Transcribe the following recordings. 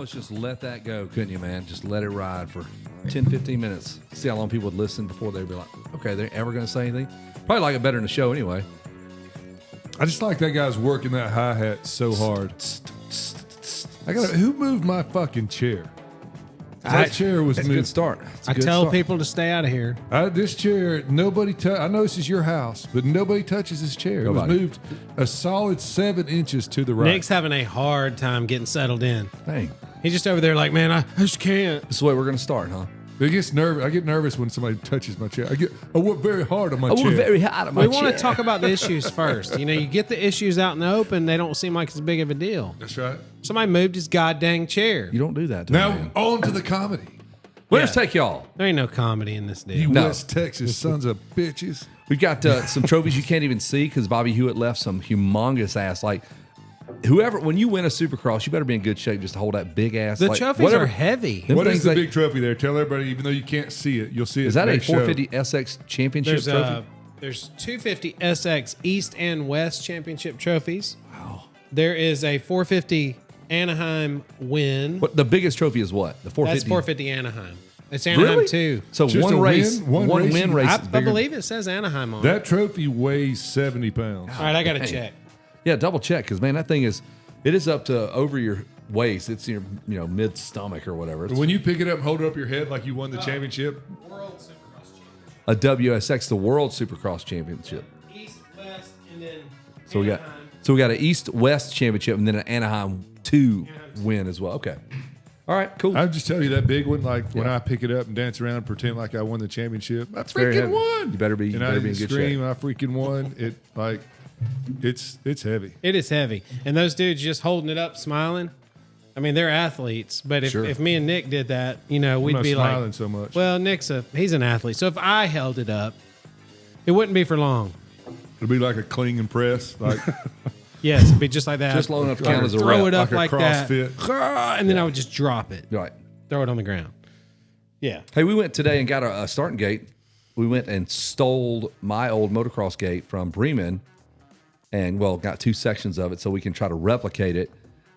almost just let that go, couldn't you, man? Just let it ride for 10, 15 minutes. See how long people would listen before they'd be like, okay, they're ever going to say anything? Probably like it better in the show anyway. I just like that guy's working that hi-hat so hard. Who moved my fucking chair? That chair was It's a moved. good start. I tell people to stay out of here. This chair, nobody I know this is your house, but nobody touches this chair. It was moved a solid 7 inches to the right. Nick's having a hard time getting settled in. Dang. He's just over there like, man, I just can't. This is the way we're going to start, huh? It gets nervous. I get nervous when somebody touches my chair. I work very hard on my chair. I work very hard on my chair. We want to talk about the issues first. You know, you get the issues out in the open, they don't seem like it's as big of a deal. That's right. Somebody moved his goddamn chair. You don't do that to Now, me, man. on to the comedy. Let's take y'all. There ain't no comedy in this deal. You No. West Texas sons of bitches. We've got some trophies you can't even see because Bobby Hewitt left some humongous ass. Like, whoever, when you win a Supercross, you better be in good shape just to hold that big ass. The like, trophies whatever. are heavy. Them What is things the they- big trophy there? Tell everybody, even though you can't see it, you'll see it. Is that a next show. 450 SX championship trophy? There's 250 SX East and West championship trophies. Wow. There is a 450 Anaheim win. What the biggest trophy is? What the 450? That's 450 Anaheim. It's Anaheim Really? too. So Just one a race, win? One one race win you- race. I is bigger. believe it says Anaheim on it. That trophy weighs 70 pounds. All right, I got to Dang. check. Yeah, double check because man, that thing is up to over your waist. It's your mid stomach or whatever. It's When you pick it up and hold it up your head like you won the championship, World Supercross Championship. a WSX, the World Supercross Championship. East, West, and then So we got an East West Championship and then an Anaheim 2 win as well. Okay, all right, cool. I'll just tell you that big one, like when I pick it up and dance around and pretend like I won the championship, I very freaking heavy. won. You better be and I in good scream, shape. I freaking won. It's heavy. It is heavy. And those dudes just holding it up, smiling. I mean, they're athletes, but if me and Nick did that, we'd not be smiling like, so much. well, he's an athlete. So if I held it up, it wouldn't be for long. It'll be like a cling and press, like Yes, it'd be just like that. Just long enough to count as a throw rep. it up Like like, a that, CrossFit. and then I would just drop it, Right. throw it on the ground. Yeah. Hey, we went today and got a starting gate. We went and stole my old motocross gate from Bremen and, got 2 sections of it so we can try to replicate it.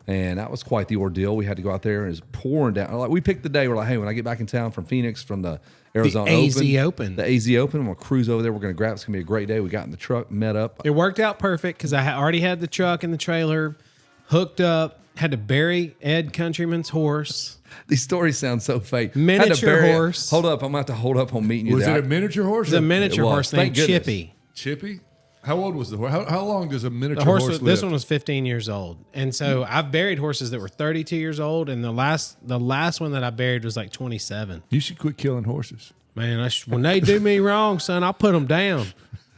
And that was quite the ordeal. We had to go out there and it was pouring down. Like, we picked the day. We're like, hey, when I get back in town from Phoenix from the Arizona AZ Open. Open. The AZ Open. I'm going to cruise over there. We're going to grab it. It's going to be a great day. We got in the truck, met up. It worked out perfect because I already had the truck and the trailer hooked up, had to bury Ed Countryman's horse. These stories sound so fake. Miniature Had to bury it. horse. Hold up. I'm going to have to hold up on meeting you was there. it a miniature horse? The or- miniature was. horse Thank named goodness. Chippy. Chippy? How old was the horse? How long does a miniature The horse horse was, live? this one was 15 years old, and so I've buried horses that were 32 years old, and the last one that I buried was like 27. You should quit killing horses. Man, when they do me wrong, son, I'll put them down.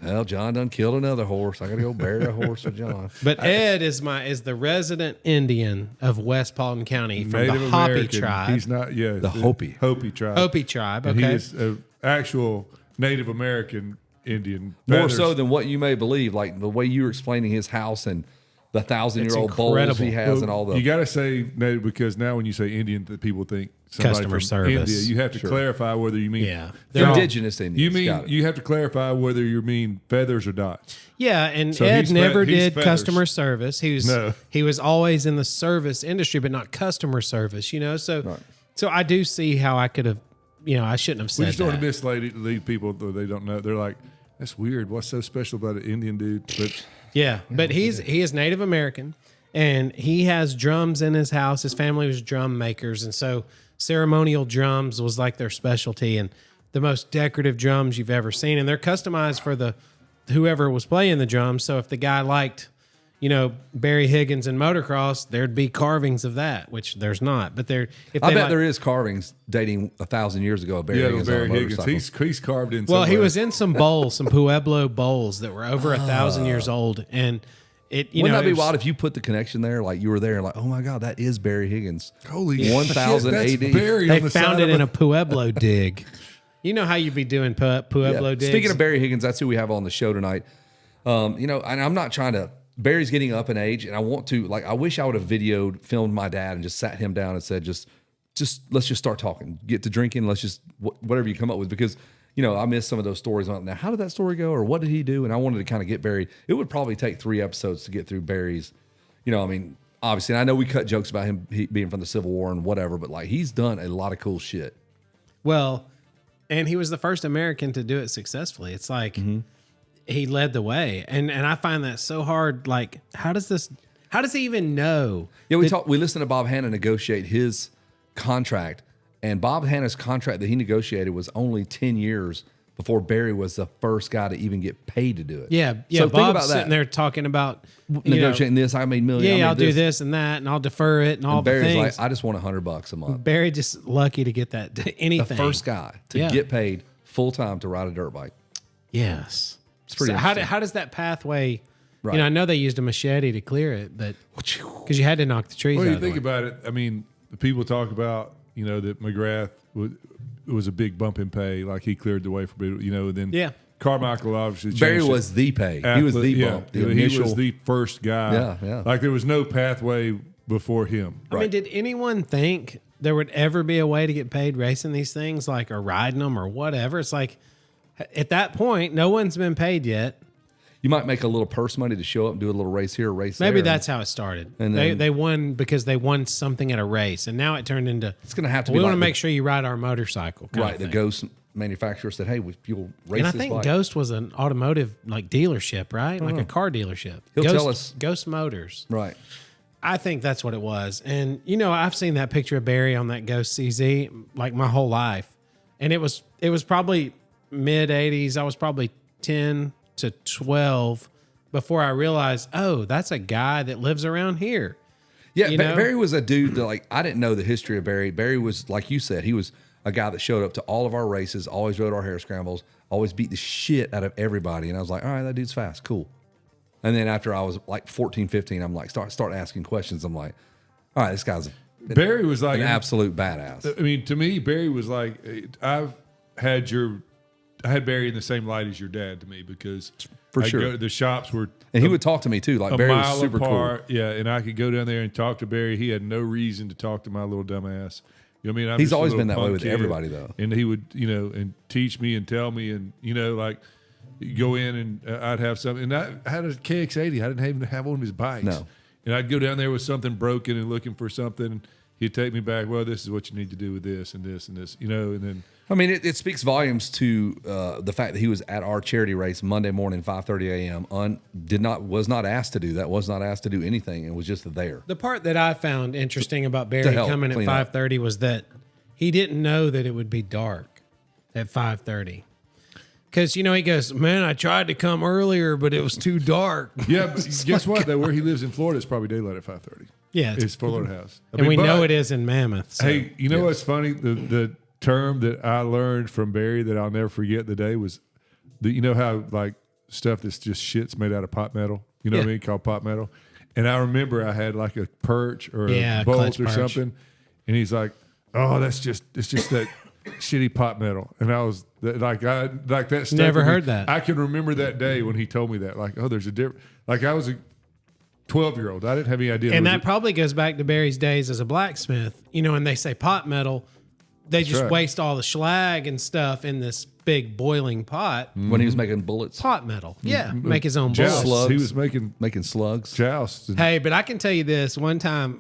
Well, John done killed another horse. I got to go bury a horse with John. But Ed is the resident Indian of West Paulding County from Native the Hopi American. tribe. He's not, The Hopi. Hopi tribe. Hopi tribe. And Okay. he is an actual Native American Indian. More Feathers. so than what you may believe, like the way you were explaining his house and the 1,000-year-old bowls incredible. he has and all the. You got to say Native because now when you say Indian, that people think somebody Customer from service. India. You have to clarify whether you mean Yeah. They're all- indigenous Indians. You got mean it. you have to clarify whether you mean feathers or dots. Yeah, and So Ed he's never he's did feathers. customer service. No. He was always in the service industry, but not customer service. So I do see how I could have. I shouldn't have We said just don't want that. to mislead people though they don't know. They're like, that's weird. What's so special about an Indian dude? But Yeah, but he is Native American, and he has drums in his house. His family was drum makers, and so ceremonial drums was like their specialty, and the most decorative drums you've ever seen. And they're customized for the whoever was playing the drums. So if the guy liked, Barry Higgins and motocross, there'd be carvings of that, which there's not. But there, if I they bet like- there is carvings dating 1,000 years ago of Barry yeah, Higgins. Barry on a Higgins. motorcycle. He's carved in. Well, he somewhere. was in some bowls, some Pueblo bowls that were over 1,000 years old, and it. Wouldn't that it be was- wild if you put the connection there? Like you were there, like, oh my God, that is Barry Higgins. Holy 1000 shit, that's AD. buried They on the found side it of in a Pueblo dig. You know how you'd be doing Pueblo Yeah. digs? Speaking of Barry Higgins, that's who we have on the show tonight. And I'm not trying to. Barry's getting up in age, and I want to. Like, I wish I would have filmed my dad, and just sat him down and said, just let's just start talking. Get to drinking. Let's just whatever you come up with, because I missed some of those stories on it. Now, how did that story go, or what did he do? And I wanted to kind of get Barry. It would probably take 3 episodes to get through Barry's. obviously, and I know we cut jokes about him being from the Civil War and whatever, but like he's done a lot of cool shit. Well, and he was the first American to do it successfully. It's like he led the way. And I find that so hard. Like, how does he even know? Yeah, we listened to Bob Hanna negotiate his contract, and Bob Hanna's contract that he negotiated was only 10 years before Barry was the first guy to even get paid to do it. Yeah. So think Bob's about sitting that. there talking about Negotiating this. I made millions. Yeah, I'll do this and that, and I'll defer it and all the Barry's things. like, I just want $100 a month. Barry just lucky to get that anything. The first guy to get paid full time to ride a dirt bike. Yes. It's pretty how interesting. does that pathway? Right. I know they used a machete to clear it, but because you had to knock the trees Well, out. you think about it. I mean, the people talk about that McGrath was a big bump in pay, like he cleared the way for and then Carmichael obviously changed Barry it. was the pay. He was the bump. The he initial. was the first guy. Yeah. Like there was no pathway before him. I mean, did anyone think there would ever be a way to get paid racing these things, like or riding them or whatever? It's like at that point, no one's been paid yet. You might make a little purse money to show up and do a little race here, a race there. Maybe that's how it started. And then, they won because they won something at a race, and now it turned into. It's going to have to We be. want to make sure you ride our motorcycle. Right. The Ghost manufacturer said, "Hey, you'll race And I this think bike." Ghost was an automotive like dealership, right? Like a car dealership. He'll Ghost, tell us. Ghost Motors. Right. I think that's what it was. And I've seen that picture of Barry on that Ghost CZ like my whole life, and it was probably mid '80s. I was probably 10 to 12 before I realized, oh, that's a guy that lives around here. Yeah, Barry was a dude that I didn't know the history of Barry. Barry was, like you said, he was a guy that showed up to all of our races, always rode our hair scrambles, always beat the shit out of everybody. And I was like, all right, that dude's fast, cool. And then after I was like 14, 15, I'm like, start asking questions. I'm like, all right, this guy's Barry was like an absolute badass. I mean, to me, Barry was like, I had Barry in the same light as your dad to me because For I'd sure. go to the shops were And he would talk to me too. Like a Barry mile was super apart. cool. Yeah, and I could go down there and talk to Barry. He had no reason to talk to my little dumb ass. You know what I mean? I'm He's just a always little been that way punk with kid. everybody, though. And he would, and teach me and tell me, and like go in and I'd have something. And I had a KX80. I didn't even have one of his bikes. No. And I'd go down there with something broken and looking for something. He'd take me back. Well, this is what you need to do with this and this and this. And then. I mean, it speaks volumes to the fact that he was at our charity race Monday morning, 5:30 a.m. Was not asked to do that. Was not asked to do anything, and was just there. The part that I found interesting about Barry help coming at clean up. 5:30 was that he didn't know that it would be dark at 5:30. Because, he goes, man, I tried to come earlier, but it was too dark. Yeah, but guess what? Though where he lives in Florida, it's probably daylight at 5:30. Yeah. It's Florida house. And we know it is in Mammoth. So. Hey, you know what's funny? The term that I learned from Barry that I'll never forget the day was, how like stuff that's just shit's made out of pot metal. You know what I mean? Called pot metal. And I remember I had like a perch or a bolt clutch or perch. something, and he's like, "Oh, it's just that shitty pot metal." And I was like that. Stuck Never with me. heard that. I can remember that day when he told me that. Like, oh, there's a different. Like I was a 12-year-old. I didn't have any idea. And there that was probably goes back to Barry's days as a blacksmith. And they say pot metal, they just right. waste all the slag and stuff in this big boiling pot. When he was making bullets, Pot metal. Yeah. Make his own joust. bullets. Slugs. He was making slugs. jousts. And Hey, but I can tell you this one time,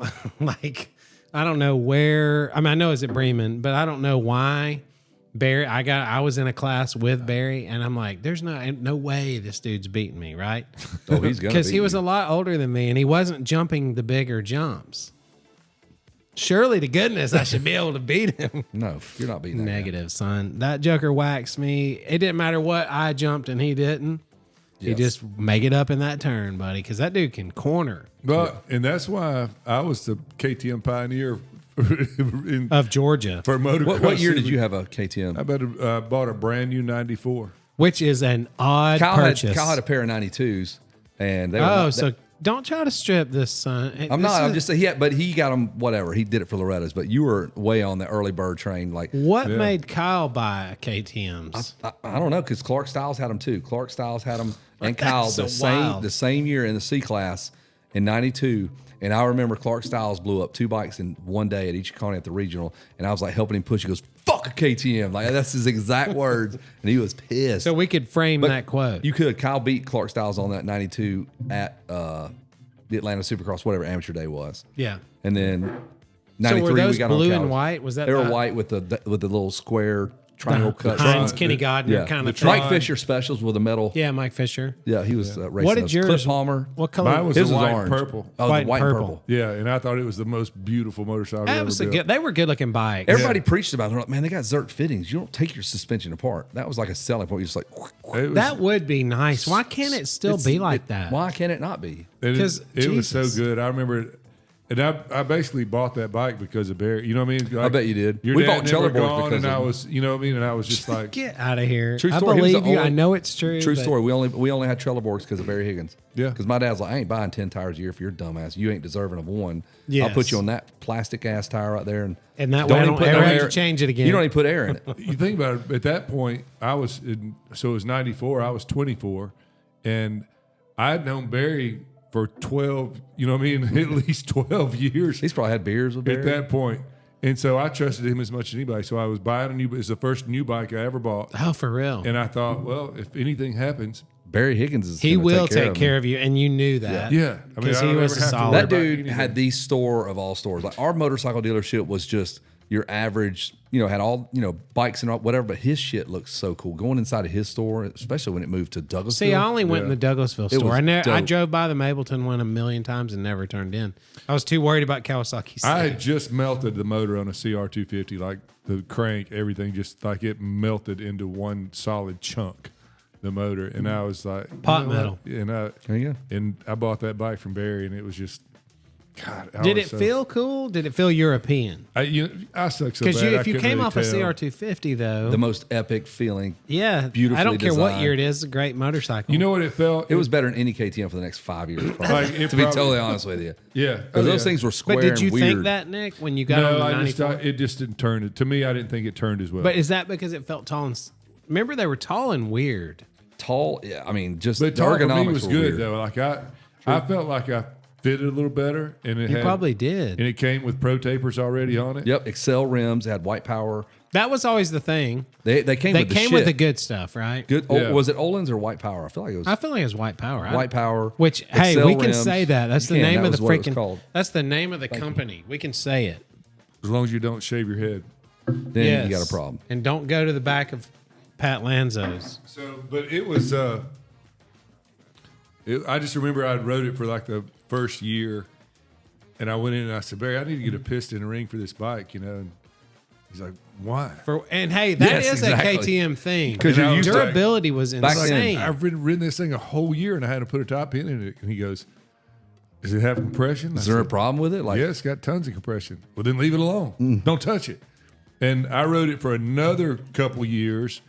I don't know where, I know it's at Bremen, but I don't know why Barry, I was in a class with Barry and I'm like, there's no way this dude's beating me, right? Oh, he's gonna. Because he beat was you. a lot older than me and he wasn't jumping the bigger jumps. Surely to goodness I should be able to beat him. No, you're not beating that. Negative, son. That joker waxed me. It didn't matter what I jumped and he didn't. He Yes. just make it up in that turn, buddy, because that dude can corner. and that's why I was the KTM pioneer Of Georgia, for motocross. What year did you have a KTM? I bought a brand new 94. which is an odd Kyle purchase. had a pair of 92s, and they were Oh, not, so don't try to strip this, son. I'm not. I'm just saying. But he got them. Whatever. He did it for Loretta's. But you were way on the early bird train. Like What made Kyle buy KTM's? I don't know, because Clark Stiles had them too. Clark Stiles had them, and That's Kyle so the same wild. the same year in the C class in '92. And I remember Clark Stiles blew up 2 bikes in one day at each county at the regional, and I was like helping him push. He goes, "Fuck a KTM!" Like that's his exact words, and he was pissed. So we could frame But that quote. You could. Kyle beat Clark Stiles on that '92 at the Atlanta Supercross, whatever amateur day was. Yeah. And then So 93 were those we got blue on and couch. white? Was that They were the- white with the little square triangle cut. Heinz, Tron- Kenny the- Gardner Yeah, kind of Mike thing? Fisher specials with a metal. Yeah, Mike Fisher. Yeah, he was racing What did those. yours? Cliff Palmer. What color? Mine was His the was white orange. and purple. Oh, White the and white and purple. purple. Yeah, and I thought it was the most beautiful motorcycle I've That ever was a built. good. They were good looking bikes. Everybody preached about it. They're like, man, they got Zerk fittings. You don't take your suspension apart. That was like a selling point. You're just like, It was- That would be nice. Why can't it still it's- be like that? Why can't it not be? And 'Cause, it was so Jesus. good. I remember, and I basically bought that bike because of Barry. You know what I mean? Like, I bet you did. Your We dad bought never Trelleborgs gone, because and I of- was, you know what I mean? And I was just like, Get out of here. True I story. He was believe the you. I only- know it's true. True but- story. We only had Trelleborgs because of Barry Higgins. Yeah. Because my dad's like, I ain't buying 10 tires a year for your dumbass. You ain't deserving of one. I'll Yes. put you on that plastic ass tire right there, and And that way I even don't put ever no have to air- change it again. You don't even put air in it. you think about it. At that point, so it was '94. I was 24, and I had known Barry for 12. You know what I mean? At least 12 years. He's probably had beers with Barry. At that point. And so I trusted him as much as anybody. So I was buying a new. It's the first new bike I ever bought, Oh, for real. and I thought, well, if anything happens, Barry Higgins is. He gonna will take take care of you, and you knew that. yeah, I mean, Because I he don't was ever a have to solid- worry That about dude anything. had the store of all stores. Like our motorcycle dealership was just your average, had all, bikes and all, whatever, but his shit looks so cool. Going inside of his store, especially when it moved to Douglasville. See, I only went in the Douglasville store. was I dope. drove by the Mableton one a million times and never turned in. I was too worried about Kawasaki. I had just melted the motor on a CR250, like the crank, everything, just like it melted into one solid chunk, the motor. And I was like, Pot you know metal. what? And There you go. and I bought that bike from Barry, and it was just, God. Did it feel cool? Did it feel European? I suck so Because bad. if you couldn't came really off a tell. CR250 though, The most epic feeling. yeah, beautifully I don't care what designed. year it is. It's a great motorcycle. You know what it felt? It was better than any KTM for the next 5 years, probably, Like, it to be probably- totally honest with you. yeah. Because those things were square but did you and weird. think that, Nick, when you got No, on the I just 94? it just didn't turn it. To me, I didn't think it turned as well. But is that because it felt tall and? Remember, they were tall and weird. Tall, yeah, I mean, just But the tall for me ergonomics was were good weird. though. Like I felt like I fitted a little better, and it You had, probably did. and it came with pro tapers already on it. Yep, Excel rims, it had white power. That was always the thing. They came They with the came shit. with the good stuff, right? Good. Yeah. Was it Olin's or white power? I feel like it was I feel like it was white power. white power. Which, hey, Excel we can rims. say that. That's You the can. name That of the was what it was freaking. called. That's the name of the company. We can say it. As long as you don't shave your head. Then Yes. you got a problem. And don't go to the back of Pat Lanzo's. So, but it was. I just remember I wrote it for like the first year, and I went in and I said, Barry, I need to get a piston and ring for this bike, And he's like, why? And hey, that Yes, is exactly. a KTM thing. 'Cause you're used to it. durability was Back then, insane. I've ridden this thing a whole year, and I had to put a top end in it. And he goes, does it have compression? Is there a problem with it? Like, Yeah, it's got tons of compression. Well, then leave it alone. Don't touch it. And I rode it for another couple years,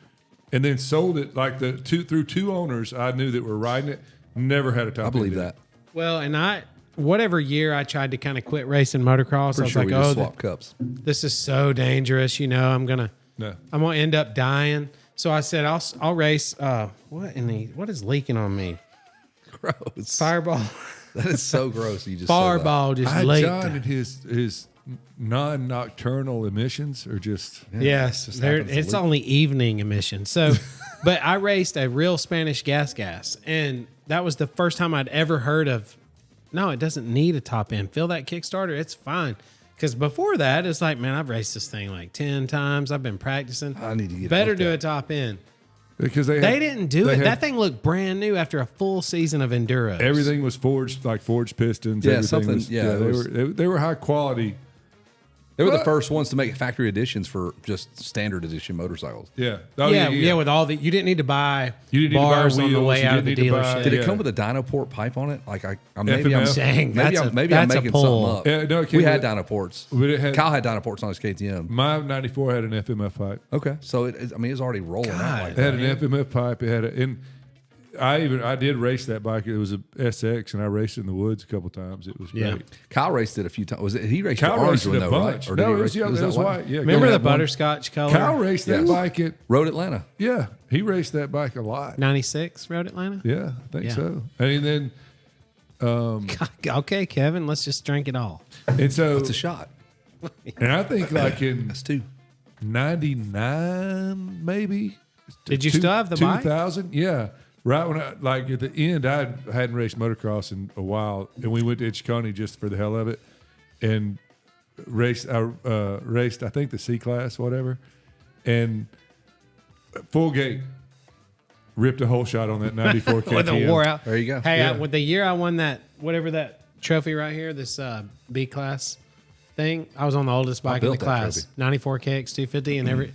and then sold it like through two owners I knew that were riding it. Never had a top. I believe end in that. it. Well, and whatever year I tried to kind of quit racing motocross, I For was sure, like, we just oh, swap cups. this is so dangerous. I'm gonna No. end up dying. So I said, I'll race. What is leaking on me? Gross. Fireball. That is so gross. You just said that. Fireball just I leaked. John and his non-nocturnal emissions are just. Yes, just happens to it's leak. only evening emission. So, but I raced a real Spanish gas, and that was the first time I'd ever heard of. No, it doesn't need a top end. Feel that Kickstarter, it's fine. Because before that, it's like, man, I've raced this thing like 10 times. I've been practicing. I need to get better looked do at. a top end. Because They didn't do it. That thing looked brand new after a full season of enduros. Everything was forged pistons. Yeah, everything something- Was, yeah, it they was- were they were high quality. They were the What? first ones to make factory editions for just standard edition motorcycles. Yeah. Oh, yeah. With all the, you didn't need to buy You didn't need to buy bars on the wheels, way you out of the didn't need to buy- dealership. Did it Yeah. come with a Dynaport pipe on it? Like I'm FMF? Dang, maybe that's I'm a making pull. something up. Yeah, no, it came we had with- Dynaports. But it had- Kyle had Dynaports on his KTM. My 94 had an FMF pipe. Okay, so it was already rolling out like It that. had an FMF pipe. It had and I did race that bike. It was a SX, and I raced it in the woods a couple times. It was great. Yeah. Kyle raced it a few times. Was it he raced Kyle the orange raced it one a though, bunch. right? Or did No, he it race- was, yeah, it that was white. Yeah, Remember Kyle- the butterscotch color? Kyle raced that Yes. bike at Road Atlanta. yeah. He raced that bike a lot. 96 Road Atlanta? Yeah, I think Yeah. so. And then Okay, Kevin, let's just drink it all. and so It's a shot. and I think like in That's two. 99 maybe. Did you still have the bike? 2000? Yeah. right when like at the end, I hadn't raced motocross in a while, and we went to Itchicony just for the hell of it, and raced. I raced, I think the C class, whatever, and full gate. Ripped a whole shot on that 94 KTM. With a wore out. There you go. Hey, with the year I won that, whatever that trophy right here, this B class thing, I was on the oldest bike in the built that class, trophy. 94 KX 250, and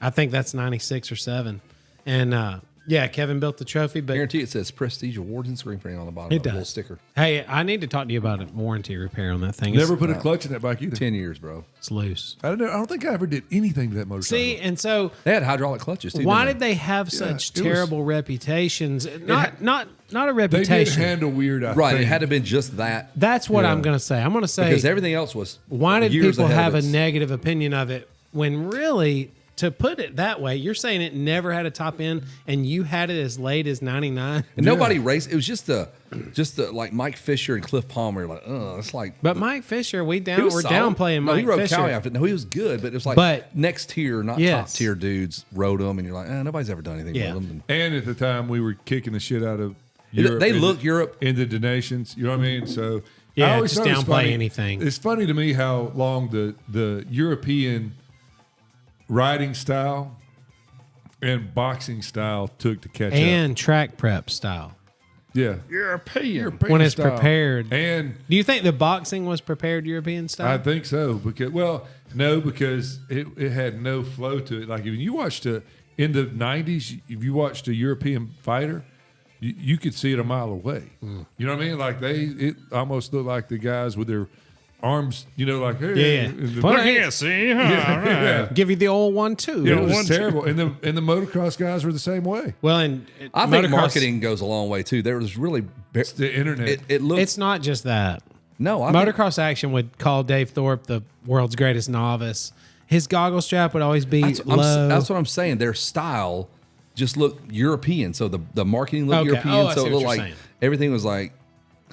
I think that's 96 or 7. And yeah, Kevin built the trophy, but Guarantee it says Prestige Awards and screen printing on the bottom. It of the little does. sticker. hey, I need to talk to you about a warranty repair on that thing. Never put a clutch in that bike either. 10 years, bro. It's loose. I don't think I ever did anything to that motorcycle. See, and so They had hydraulic clutches too. why didn't did they have such it was- terrible reputations? Not a they did reputation. handle weird. I Right, think. it had to have been just that That's what Yeah. I'm going to say. I'm going to say because everything else was. why did years people ahead have of a its- negative opinion of it when really, to put it that way, you're saying it never had a top end and you had it as late as 99? And nobody raced. It was just the like Mike Fisher and Cliff Palmer. Like, it's like. But Mike Fisher, we're he was solid. downplaying No, Mike he rode Fisher. Cowie after. No, he was good, but it was like But- next tier, not top Yes. tier dudes rode them, and you're like, nobody's ever done anything Yeah. with them. And at the time, we were kicking the shit out of They Europe. look Europe. into the nations. You know what I mean? So Yeah, I always just thought it was downplay funny. anything. It's funny to me how long the European riding style and boxing style took to catch up. And track prep style. Yeah, European. When it's style. prepared. And Do you think the boxing was prepared European style? I think so because it had no flow to it. Like if you watched in the 90s, if you watched a European fighter, you could see it a mile away. You know what I mean? Like it almost looked like the guys with their arms, like hey, Yeah. and the- Put it- see, yeah. Give you the old 1-2. It was terrible, and the motocross guys were the same way. Well, and I think motocross- marketing goes a long way too. There was really. It's the internet. It looked. It's not just that. no, I think, Motocross Action would call Dave Thorpe the world's greatest novice. His goggle strap would always be low. that's what I'm saying. Their style just looked European. So the marketing looked Okay. European. Oh, I see so it what looked you're like saying. everything was like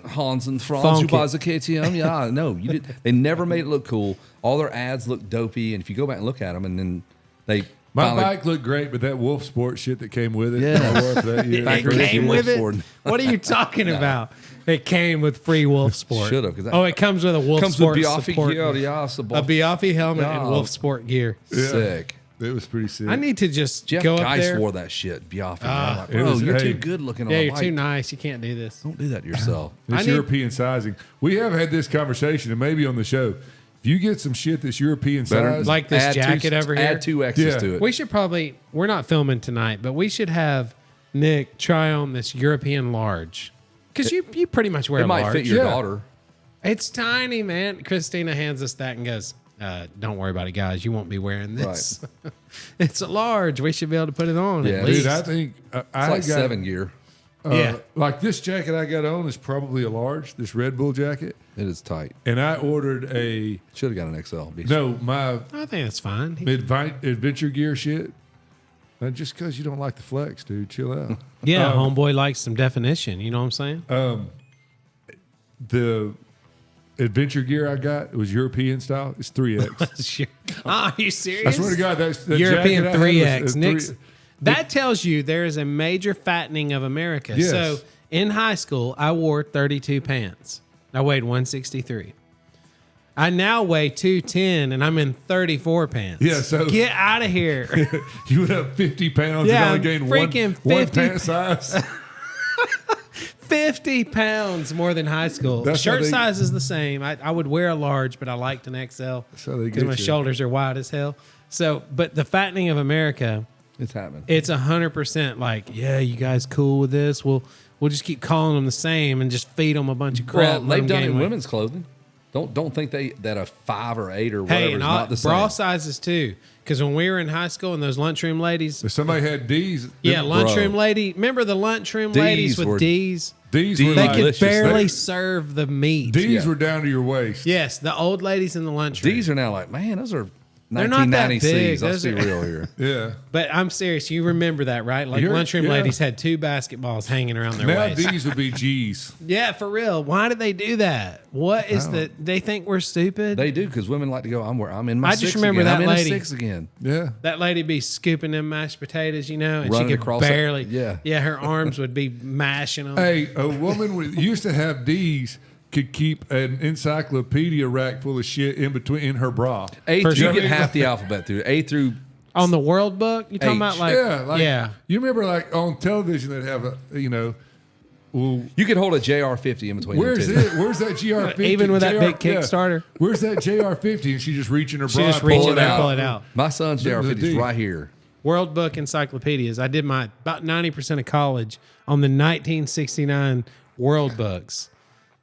Hans and Franz Funky. who buys a KTM. Yeah, no, you did. They never made it look cool. All their ads looked dopey. And if you go back and look at them, and then they My finally, bike looked great, but that Wolf Sport shit that came with it, Yeah. I wore it that year. it Factory came Wolf with it. Sport. What are you talking about? It came with free Wolf Sport. Should have, 'cause that- Oh, it comes with a Wolf comes Sport with Biaffi support. gear. Yeah, A Biaffi helmet and Yeah. Wolf Sport gear. sick. It was pretty sick. I need to just Jeff go up Geis there. wore that shit. Biaffi. Like, it bro, was- you're hey. too good looking Yeah, on a you're bike. too nice. You can't do this. Don't do that to yourself. It's I need- European sizing. We have had this conversation, and maybe on the show. If you get some shit that's European Better- size, Like this Add jacket two, over here. Add 2 X's Yeah. to it. We should probably, we're not filming tonight, but we should have Nick try on this European large. Because you pretty much wear It a might large. fit your Yeah. daughter. It's tiny, man. Christina hands us that and goes, don't worry about it, guys. You won't be wearing this. It's a large. We should be able to put it on Yeah, at dude, least. dude, I think I It's got like 7 gear. Yeah. Like this jacket I got on is probably a large. This Red Bull jacket, It is tight. and I ordered a Should have got an XL. my I think that's fine. adventure gear shit. Just because you don't like the flex, dude, chill out. Yeah, homeboy likes some definition. You know what I'm saying? The adventure gear I got was European style. It's 3X. Sure. Are you serious? I swear to God, that's the European jacket I had 3X. was a Nick's, that tells you there is a major fattening of America. Yes. So in high school, I wore 32 pants. I weighed 163. I now weigh 210 and I'm in 34 pants. Yeah, so- get out of here. You went up 50 pounds Yeah, and only gained freaking one 50 pant size. 50 pounds more than high school. That's how Shirt they- size is the same. I would wear a large, but I liked an XL That's how they because get my you. shoulders are wide as hell. So, but the fattening of America, It's happening. it's 100% like, yeah, you guys cool with this? We'll just keep calling them the same and just feed them a bunch of crap. Well, and let they've them done it gain in weight. women's clothing. Don't think that a 5 or 8 or whatever Hey, is and not the same. bra sizes too. Because when we were in high school and those lunchroom ladies, If somebody had D's, yeah, them- lunchroom lady. Remember the lunchroom ladies with were- D's? D's were They like, could delicious. barely They- serve the meat. D's Yeah. were down to your waist. Yes, the old ladies in the lunchroom. These are now like, man, those are They're not that 1990 big. C's. Let's Those be are- real here. Yeah. But I'm serious. You remember that, right? Like lunchroom Yeah. ladies had 2 basketballs hanging around their Now waist. these would be G's. Yeah, for real. Why did they do that? What is they think we're stupid? They do because women like to go. I'm in my. I just six remember again. that I'm lady. in a 6 again. Yeah. That lady be scooping them mashed potatoes, and Running she could across it. barely. Yeah. her arms would be mashing them. Hey, a woman used to have D's could keep an encyclopedia rack full of shit in her bra. A For through, sure. you get half the alphabet through A through. On the World Book, you talking H. about Yeah, you remember like on television they'd have well, You could hold a JR50 in between. where's them two. it? Where's that GR50? Even with that big yeah. Kickstarter? Where's that JR50? And she just reach in her She bra, just and reach pull in it there and out. pull it out. My son's JR50 is D. right here. World Book encyclopedias. I did my about 90% of college on the 1969 World Books.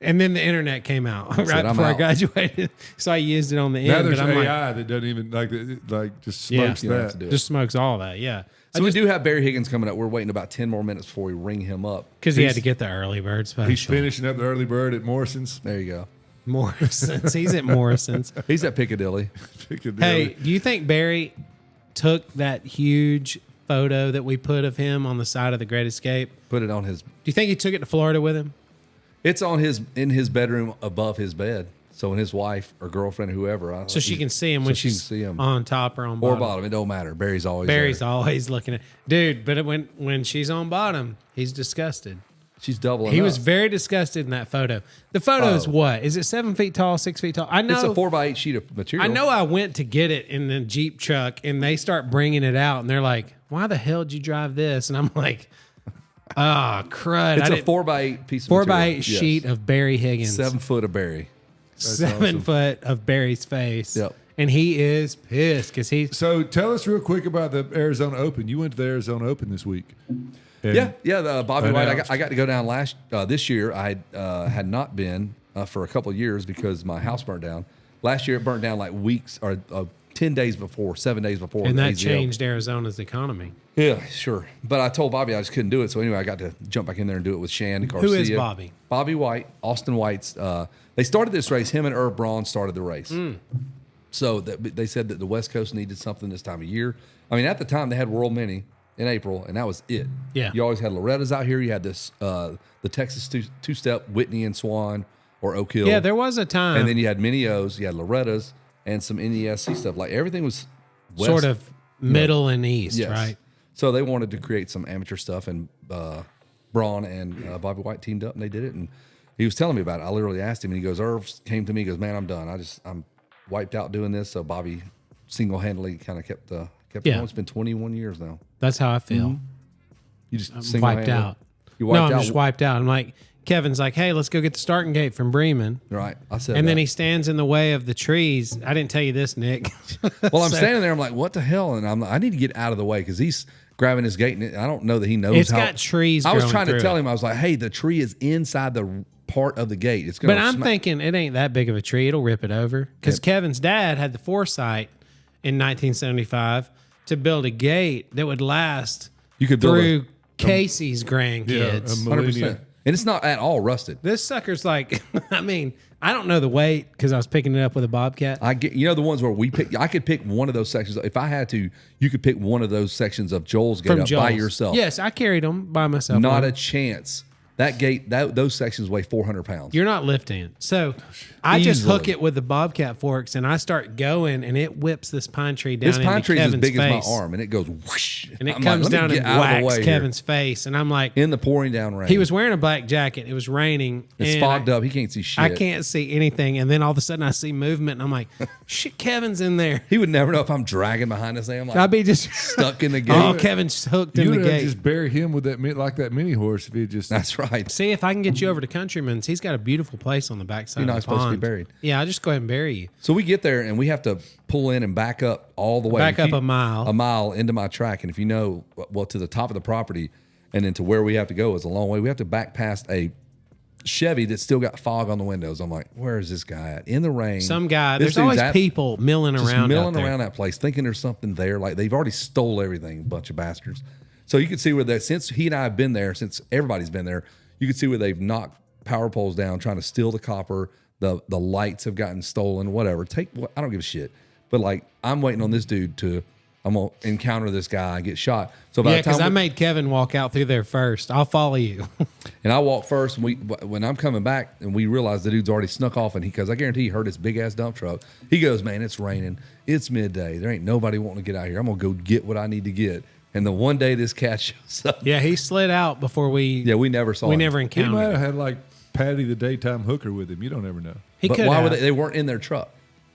And then the internet came out right I'm before I out. graduated. So I used it on the Now end. there's But I'm AI that doesn't even like just Yeah. smokes You don't have to that. do it. just smokes all that. Yeah. So we do have Barry Higgins coming up. We're waiting about 10 more minutes before we ring him up. Because he had to get the early bird special. He's finishing up the early bird at Morrison's. There you go. Morrison's. He's at Morrison's. He's at Piccadilly. Hey, do you think Barry took that huge photo that we put of him on the side of the Great Escape? Put it on his. Do you think he took it to Florida with him? It's on in his bedroom above his bed. So when his wife or girlfriend, whoever, So she can see him when she can she's see him. on top or on or bottom. bottom. It don't matter. Barry's always Barry's there. always looking at dude, but when she's on bottom, he's disgusted. She's doubling. He up. was very disgusted in that photo. The photo is what? Is it 7 feet tall, 6 feet tall? I know It's a 4x8 sheet of material. I know I went to get it in the Jeep truck and they start bringing it out and they're like, why the hell did you drive this? And I'm like, oh, crud. It's I a 4x8 piece of 4 material. by 8 Yes. sheet of Barry Higgins. 7 foot of Barry. 7 foot of Barry's face. Yep. And he is pissed because he's. So tell us real quick about the Arizona Open. You went to the Arizona Open this week. And Yeah. The Bobby White. announced. I got to go down this year. I had not been for a couple of years because my house burnt down. Last year it burnt down like weeks or 10 days before, 7 days before. And that AZL. changed Arizona's economy. Yeah, sure. But I told Bobby I just couldn't do it. So anyway, I got to jump back in there and do it with Shan and Garcia. Who is Bobby? Bobby White, Austin White's. They started this race. Him and Herb Braun started the race. So they said that the West Coast needed something this time of year. I mean, at the time they had World Mini in April, and that was it. Yeah. You always had Loretta's out here. You had this the Texas two-step Whitney and Swan or Oak Hill. Yeah, there was a time. And then you had Mini O's, you had Loretta's, and some NESC stuff. Like everything was west, sort of middle and east, yes. right? So they wanted to create some amateur stuff, and Braun and Bobby White teamed up, and they did it. And he was telling me about it. I literally asked him, and he goes, "Irv came to me, he goes, man, I'm done. I'm wiped out doing this." So Bobby single-handedly kind of kept Yeah. going. It's been 21 years now. That's how I feel. You just Wiped single-handedly- out. You No, wiped I'm out. just wiped out. I'm like, Kevin's like, hey, let's go get the starting gate from Bremen. Right. I said And that. then he stands in the way of the trees. I didn't tell you this, Nick. Well, I'm So- standing there. I'm like, what the hell? And I need to get out of the way because he's grabbing his gate, and I don't know that he knows It's how. got trees I was growing trying to through tell it. him. I was like, hey, the tree is inside the part of the gate. It's going. But I'm thinking it ain't that big of a tree. It'll rip it over. Because Kevin's dad had the foresight in 1975 to build a gate that would last You could build through Casey's grandkids. 100%, and it's not at all rusted. This sucker's like, I mean, I don't know the weight because I was picking it up with a bobcat. I get, the ones where we pick. I could pick one of those sections if I had to. You could pick one of those sections of Joel's gate From up Joel's. by yourself. Yes, I carried them by myself. Not on. a chance. That gate, those sections weigh 400 pounds. You're not lifting it. So I just Easily. hook it with the bobcat forks and I start going and it whips this pine tree down This pine into tree is as Kevin's big face. as my arm, and it goes whoosh. And it I'm comes like, let down me and get out of the whacks way here. Kevin's face. And I'm like, in the pouring down rain. he was wearing a black jacket. It was raining. It's and fogged up. He can't see shit. I can't see anything. And then all of a sudden I see movement and I'm like, shit, Kevin's in there. He would never know if I'm dragging behind this thing. I'm like I'd be just stuck in the gate. Oh, Kevin's hooked You in the would have gate. just bury him with that like that mini horse if he just. That's right. See if I can get you over to Countryman's. He's got a beautiful place on the backside. You're not of the supposed to be pond. buried. Yeah, I'll just go ahead and bury you. So we get there and we have to pull in and back up all the way. Back If up you- a mile. A mile into my track. And if you know, well, to the top of the property and then to where we have to go is a long way. We have to back past a Chevy that's still got fog on the windows. I'm like, where is this guy at? In the rain. Some guy. This There's always dude's people milling just around. milling out there. around that place, thinking there's something there. Like they've already stole everything, bunch of bastards. So you can see where that since he and I have been there, since everybody's been there, you can see where they've knocked power poles down, trying to steal the copper. The lights have gotten stolen. Whatever. I don't give a shit. But like, I'm waiting on this dude I'm gonna encounter this guy and get shot. So by Yeah, the time because I made Kevin walk out through there first. I'll follow you. and I walk first, and when I'm coming back, and we realize the dude's already snuck off, and because I guarantee he heard his big ass dump truck. He goes, "Man, it's raining. It's midday. There ain't nobody wanting to get out here. I'm gonna go get what I need to get." And the one day this cat shows up, Yeah, he slid out before we. yeah, we never saw we him. never He encountered. might have him. had like Patty the daytime hooker with him. You don't ever know. He But could why have. were they? They weren't in their truck.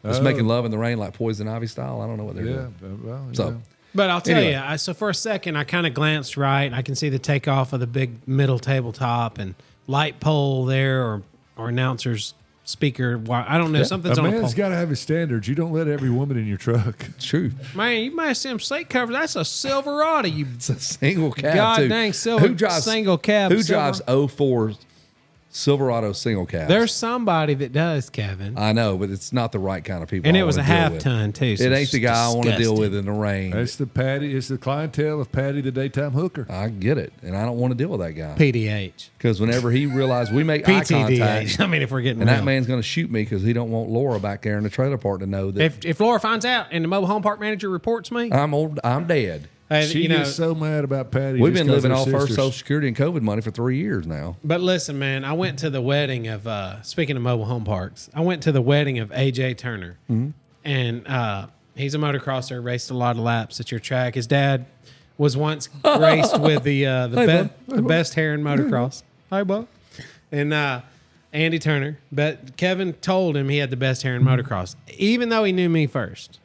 Just making love in the rain like Poison Ivy style. I don't know what they're Yeah, doing. well, So. yeah. But I'll tell Anyway. you, so for a second, I kind of glanced right. And I can see the takeoff of the big middle tabletop and light pole there, or announcer's speaker. I don't know. Something's A on a pole. man's got to have his standards. You don't let every woman in your truck. It's true. Man, you might have seen them seat covers. That's a Silverado. You It's a single cab God too. dang single cab. Who Silver- drives 04 Silverado single cab? There's somebody that does, Kevin. I know, but it's not the right kind of people. And I it was a wanna deal half with. ton too. so It ain't it's the guy I want to deal disgusting. with in the rain. That's the Patty. It's the clientele of Patty the daytime hooker. I get it, and I don't want to deal with that guy PDH. because whenever he realized we make eye PTDH. contact, I mean, if we're getting and real. that man's going to shoot me because he don't want Laura back there in the trailer park to know that If Laura finds out and the mobile home park manager reports me, I'm dead. She you know. gets so mad about Patty. We've just been 'cause living they're off her sisters. Social Security and COVID money for 3 years now. But listen, man, I went to the wedding of. Speaking of mobile home parks, I went to the wedding of AJ Turner, and he's a motocrosser. Raced a lot of laps at your track. His dad was once raced with the best hair in motocross. Hi, Bob. And Andy Turner, but Kevin told him he had the best hair in motocross, even though he knew me first.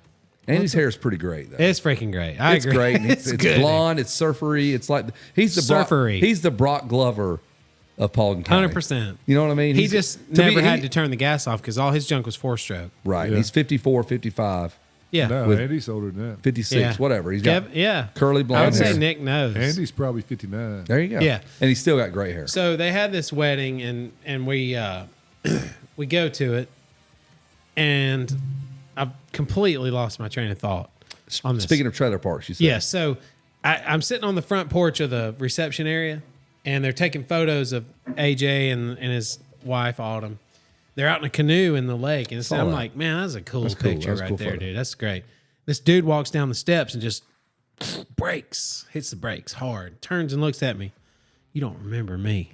Andy's hair is pretty great though. It's freaking great. I It's agree. great. And it's good. blonde. It's surfery. It's like he's the Surfery. He's the Brock Glover of Paulding County. 100%. You know what I mean? He He's- just to me, never had he- to turn the gas off because all his junk was 4-stroke. Right. Yeah. He's 54, 55, Yeah. No, with- Andy's older than that. 56, Yeah. whatever. He's got Yeah. curly blonde I would say hair. Nick knows. Andy's probably 59. There you go. Yeah. And he's still got great hair. So they had this wedding, and we we go to it, and I've completely lost my train of thought on this. Speaking of trailer parks, you said. Yeah, so I'm sitting on the front porch of the reception area, and they're taking photos of AJ and his wife Autumn. They're out in a canoe in the lake, and so Saw I'm that. like, man, that's a cool That's cool. picture That's a right cool there, photo. dude. That's great. This dude walks down the steps and just hits the brakes hard, turns and looks at me. You don't remember me.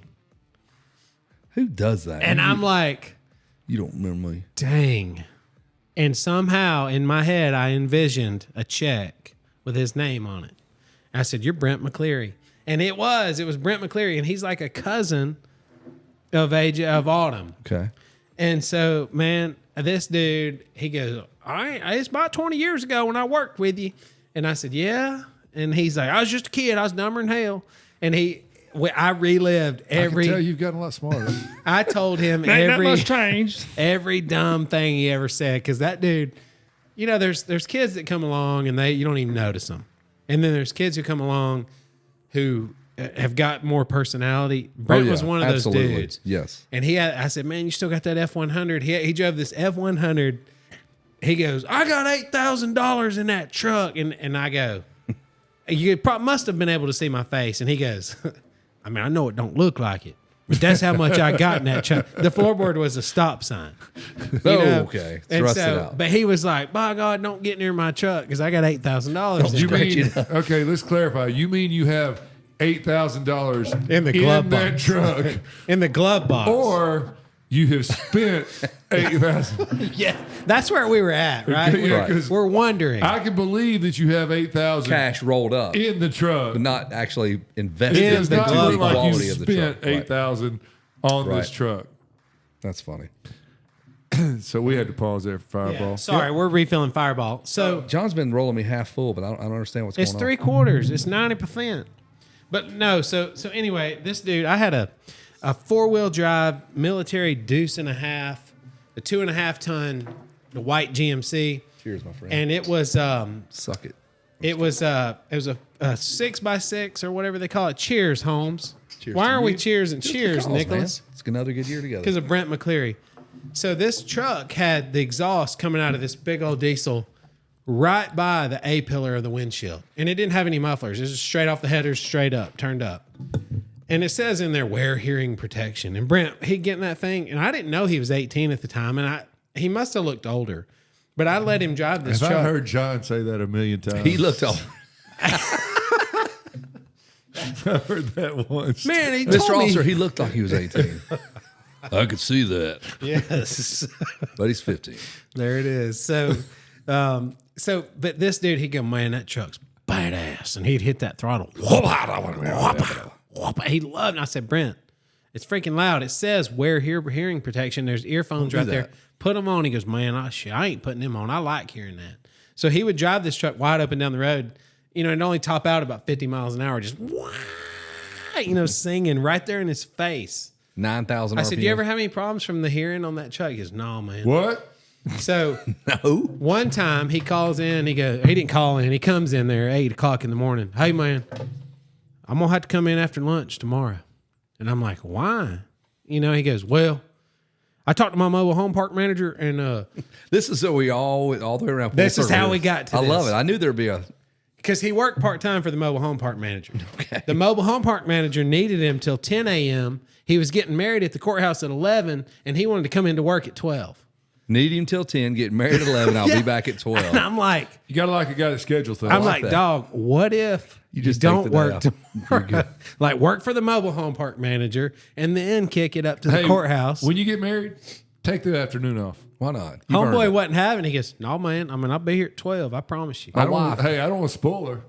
Who does that? And I'm like, You don't remember me. dang. And somehow in my head, I envisioned a check with his name on it. I said, "You're Brent McCleary." And it was Brent McCleary. And he's like a cousin of of Autumn. Okay. And so, man, this dude, he goes, it's about 20 years ago when I worked with you. And I said, yeah. And he's like, I was just a kid. I was dumber than hell. And I relived I can every. tell you've gotten a lot smarter. I told him every dumb thing he ever said, because that dude, you know, there's kids that come along and you don't even notice them, and then there's kids who come along who have got more personality. Brent was one of those dudes. Yes. And I said, man, you still got that F-100? He drove this F-100. He goes, I got $8,000 in that truck, and I go, you must have been able to see my face, and he goes, I mean, I know it don't look like it, but that's how much I got in that truck. The floorboard was a stop sign. Oh, know? okay. And Thrust it so, out. but he was like, by God, don't get near my truck because I got $8,000. You Scratch mean, it up. okay, let's clarify. You mean you have $8,000 In the glove that box. truck, In the glove box. or you have spent $8,000? Yeah, that's where we were at, right? Yeah, Right. 'cause We're wondering. I can believe that you have $8,000 Cash rolled up, in the truck. but not actually invested It It does into not glove the look like you quality of the spent truck. Right. $8,000 on this Right. truck. That's funny. So we had to pause there for Fireball. Yeah, sorry, we're refilling Fireball. So John's been rolling me half full, but I don't understand what's it's going on. 3/4. It's 90%. But no, so anyway, this dude, I had a 4-wheel drive military deuce and a half, a 2.5 ton, the white GMC, Cheers, my friend. and it was Suck it. it was a 6x6 or whatever they call it. Cheers, Holmes. Cheers Why to are we you. cheers and Just cheers, because, Nicholas? man. It's another good year together. Because of Brent McCleary. So this truck had the exhaust coming out of this big old diesel right by the A pillar of the windshield. And it didn't have any mufflers. It was just straight off the headers, straight up, turned up. And it says in there, wear hearing protection. And Brent, he getting that thing. And I didn't know he was 18 at the time. And he must have looked older. But I let him drive this If truck. I heard John say that a million times. He looked all. I heard that once. Man, he Mr. told Officer, me. he looked like he was 18. I could see that, Yes. but he's 15. There it is. So, but this dude, he'd go, man, that truck's badass. And he'd hit that throttle. He loved it. And I said, Brent, it's freaking loud. It says wear hearing protection. There's earphones right there. that. Put them on. He goes, man, I ain't putting them on. I like hearing that. So he would drive this truck wide open down the road, and only top out about 50 miles an hour, just, singing right there in his face. 9,000 I RPM. said, you ever have any problems from the hearing on that truck? He goes, no, man. What? So No. one time he calls in, he didn't call in. He comes in there at 8 o'clock in the morning. Hey, man, I'm going to have to come in after lunch tomorrow. And I'm like, why? He goes, well, I talked to my mobile home park manager and This is so we all the way around. full This is circle. how we got to I love this. it. I knew there'd be a. because he worked part-time for the mobile home park manager. Okay. The mobile home park manager needed him till 10 a.m. He was getting married at the courthouse at 11, and he wanted to come into work at 12. Need him till 10, get married at 11. I'll be back at 12. And I'm like, You got to like a guy that schedules things. I'm like, that. dog, what if you just don't take the day work off. tomorrow? Like, work for the mobile home park manager and then kick it up to the courthouse. When you get married, take the afternoon off. Why not? You've earned Homeboy it. wasn't having it. He goes, no, man. I'll be here at 12. I promise you. I don't wife. I don't want to spoil her.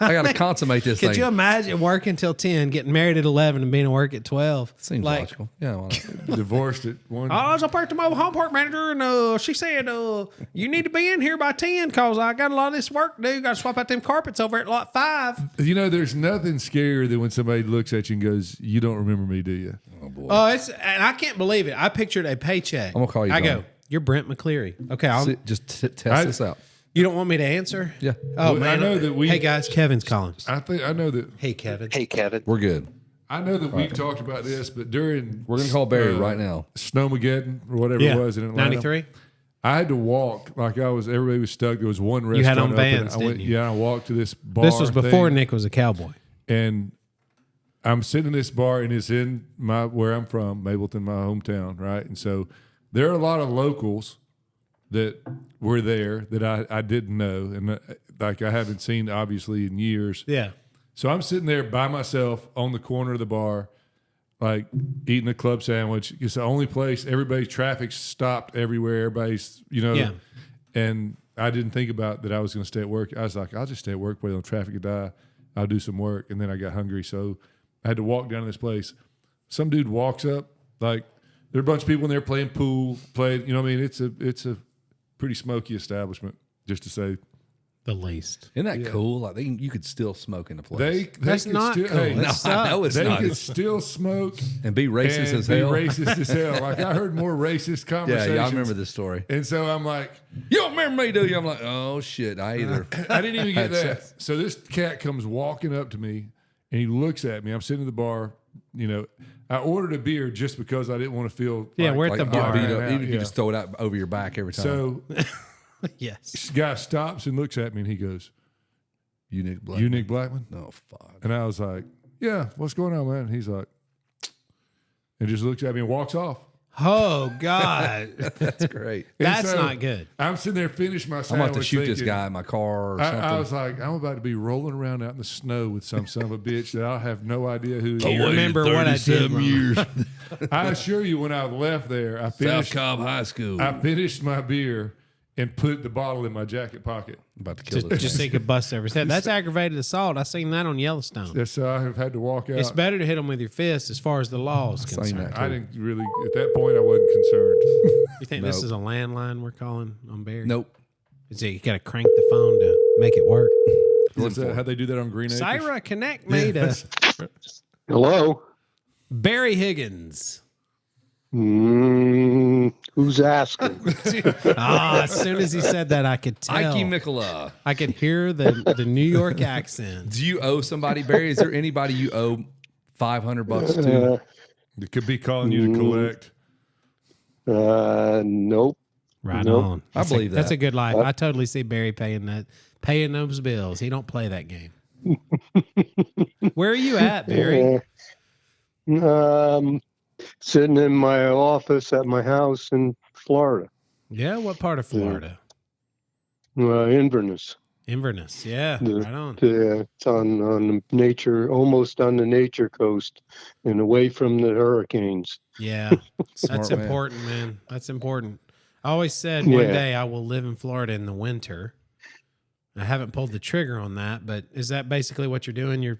I got to consummate this Could thing. you imagine working till 10, getting married at 11, and being at work at 12? Seems like, logical. Yeah. Why not? Divorced at one. I was up there at the mobile home park manager, and she said, you need to be in here by 10 because I got a lot of this work to do. Got to swap out them carpets over at lot 5. There's nothing scarier than when somebody looks at you and goes, "You don't remember me, do you?" Oh boy. And I can't believe it. I pictured a paycheck. I'm gonna call you I John. go, you're Brent McCleary. Okay, Just test this out. you don't want me to answer? Yeah. Oh, Well, man. I know that we- Hey, guys, Kevin's calling. I know that Hey, Kevin. Hey, Kevin. We're good. we've talked about this, but during We're gonna call Barry right now. Snowmageddon or whatever Yeah. it was in Atlanta, 93? I had to walk everybody was stuck. There was one restaurant. You had on open. Vans, I went, didn't you? Yeah, I walked to this bar. This was before thing, Nick was a cowboy. and I'm sitting in this bar, and it's in where I'm from, Mableton, my hometown, right? And so there are a lot of locals that were there that I didn't know, and I haven't seen obviously in years. Yeah. So I'm sitting there by myself on the corner of the bar, like eating a club sandwich. It's the only place. Everybody's traffic stopped everywhere. Everybody's, Yeah. And I didn't think about that I was going to stay at work. I was like, I'll just stay at work, wait on traffic to die. I'll do some work. And then I got hungry. So I had to walk down to this place. Some dude walks up, like there are a bunch of people in there playing pool, it's a pretty smoky establishment, just to say. The least. Isn't that cool? Like you could still smoke in the place. They That's could not still, cool. hey, That's no, I know it's they not. could still smoke And be racist and as be hell. racist as hell. Like I heard more racist Yeah, conversations. yeah, I remember this story. And so I'm like, You don't remember me, do you? I'm like, oh shit, I either. I didn't even get That's that. So this cat comes walking up to me and he looks at me. I'm sitting in the bar. I ordered a beer just because I didn't want to feel Yeah, we're at the Get bar. beat ran up, out, even if you yeah. just throw it out over your back every time. So Yes. this guy stops and looks at me and he goes, you Nick Black. "You Nick Blackman?" No, fuck. And I was like, "Yeah, what's going on, man?" And he's like, and just looks at me and walks off. Oh, God. That's great. And That's so not good. I'm sitting there, finish my I'm sandwich. about to shoot this thinking- guy in my car or something. I was like, I'm about to be rolling around out in the snow with some son of a bitch that I have no idea who he You is. remember what I did wrong. years. I assure you, when I left there, I South finished Cobb High School. I finished my beer and put the bottle in my jacket pocket. about to kill this. Just so you could bust over his head. That's aggravated assault. I seen that on Yellowstone. That's so I have had to walk out. It's better to hit them with your fist as far as the law is Seen concerned. that. I didn't really at that point. I wasn't concerned. You think this Nope. is a landline we're calling on Barry? Nope. Is it, you got to crank the phone to make it work. What's that? How'd they do that on Green Acres? Syra, connect me to Hello. Barry Higgins. Who's asking? As soon as he said that, I could tell. Ike Mikola. I could hear the New York accent. Do you owe somebody, Barry? Is there anybody you owe $500 to? It could be calling you to collect. Nope. Right Nope. on. I believe That's that. a good life. I totally see Barry paying those bills. He don't play that game. Where are you at, Barry? Sitting in my office at my house in Florida. Yeah, what part of Florida? Inverness. Inverness. Yeah, The, right on. it's on the nature, almost on the nature coast, and away from the hurricanes. Yeah, Smart that's man. important, man. That's important. I always said one Yeah. day I will live in Florida in the winter. I haven't pulled the trigger on that, but is that basically what you're doing? You're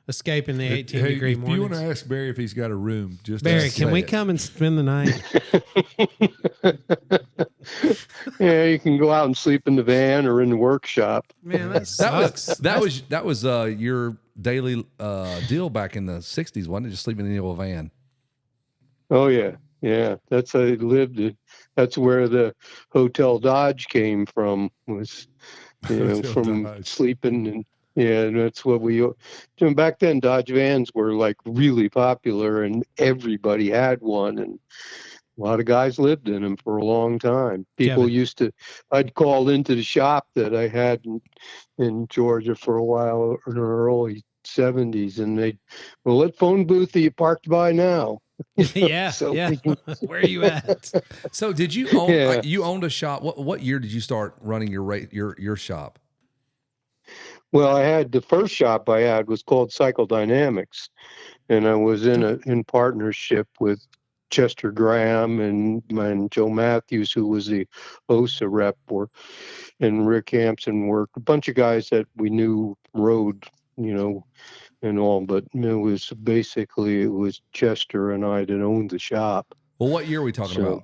escaping the 18-degree if you want mornings? to ask Barry if he's got a room, just Barry, ask can him. we come and spend the night? Yeah, you can go out and sleep in the van or in the workshop. Man, that sucks. That was your daily deal back in the '60s, wasn't it? Just sleeping in the old van. Oh yeah, yeah. That's how they lived. That's where the Hotel Dodge came from. Was Hotel from Dodge. sleeping and yeah, and that's what we. Back then, Dodge vans were like really popular, and everybody had one, and a lot of guys lived in them for a long time. People Kevin. used to. I'd call into the shop that I had in Georgia for a while in the early '70s, and they'd, well, what phone booth are you parked by now? Yeah, So yeah. we can- Where are you at? So did you own? Yeah. You owned a shop. What year did you start running your shop? Well, I had the first shop I had was called Cycle Dynamics, and I was in partnership with Chester Graham and Joe Matthews, who was the OSA rep, and Rick Hampson worked. A bunch of guys that we knew rode, and all, but it was Chester and I that owned the shop. Well, what year are we talking So,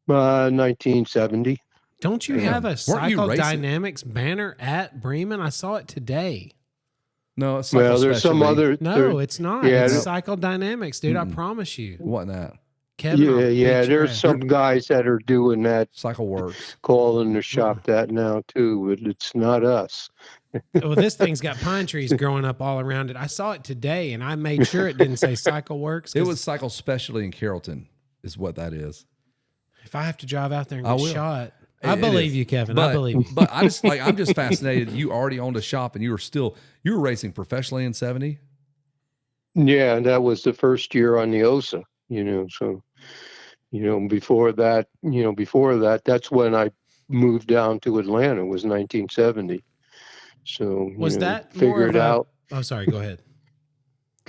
about? 1970. Don't you Damn. have a Weren't you Cycle racing? Dynamics banner at Bremen? I saw it today. No, it's Well, there's some other. No, it's not. yeah, It's no. Cycle Dynamics, dude. I promise you. What that? Kevin, I'll beat your There's ass. some guys that are doing that, Cycle Works. calling the shop that now too, but it's not us. Well, this thing's got pine trees growing up all around it. I saw it today, and I made sure it didn't say Cycle Works. It was Cycle Specialty in Carrollton, is what that is. If I have to drive out there and I get will. shot, It- I it believe is. you, Kevin. But, I believe you. But I'm just fascinated. You already owned a shop, and you were racing professionally in '70. Yeah, that was the first year on the OSA, so, before that, that's when I moved down to Atlanta, was 1970. So, Was that more figured of a? out, Oh, sorry. Go ahead.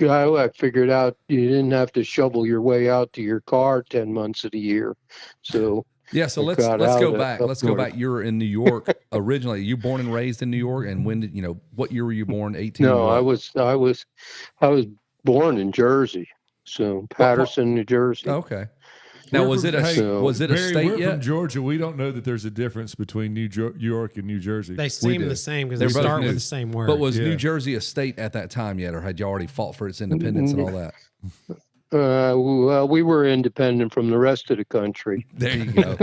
I figured out you didn't have to shovel your way out to your car 10 months of the year. So, Yeah, so I let's got go out back. up Let's go north. back. You were in New York originally. You born and raised in New York, and when did what year were you born? 18. No, what? I was born in Jersey. So, Patterson, New Jersey. Okay. Now, was it a Barry, state we're yet? from Georgia. We don't know that there's a difference between New York and New Jersey. They seem do. the same because They're they both start new. with the same word. But was Yeah. New Jersey a state at that time yet, or had you already fought for its independence and all that? Well, we were independent from the rest of the country. There you go.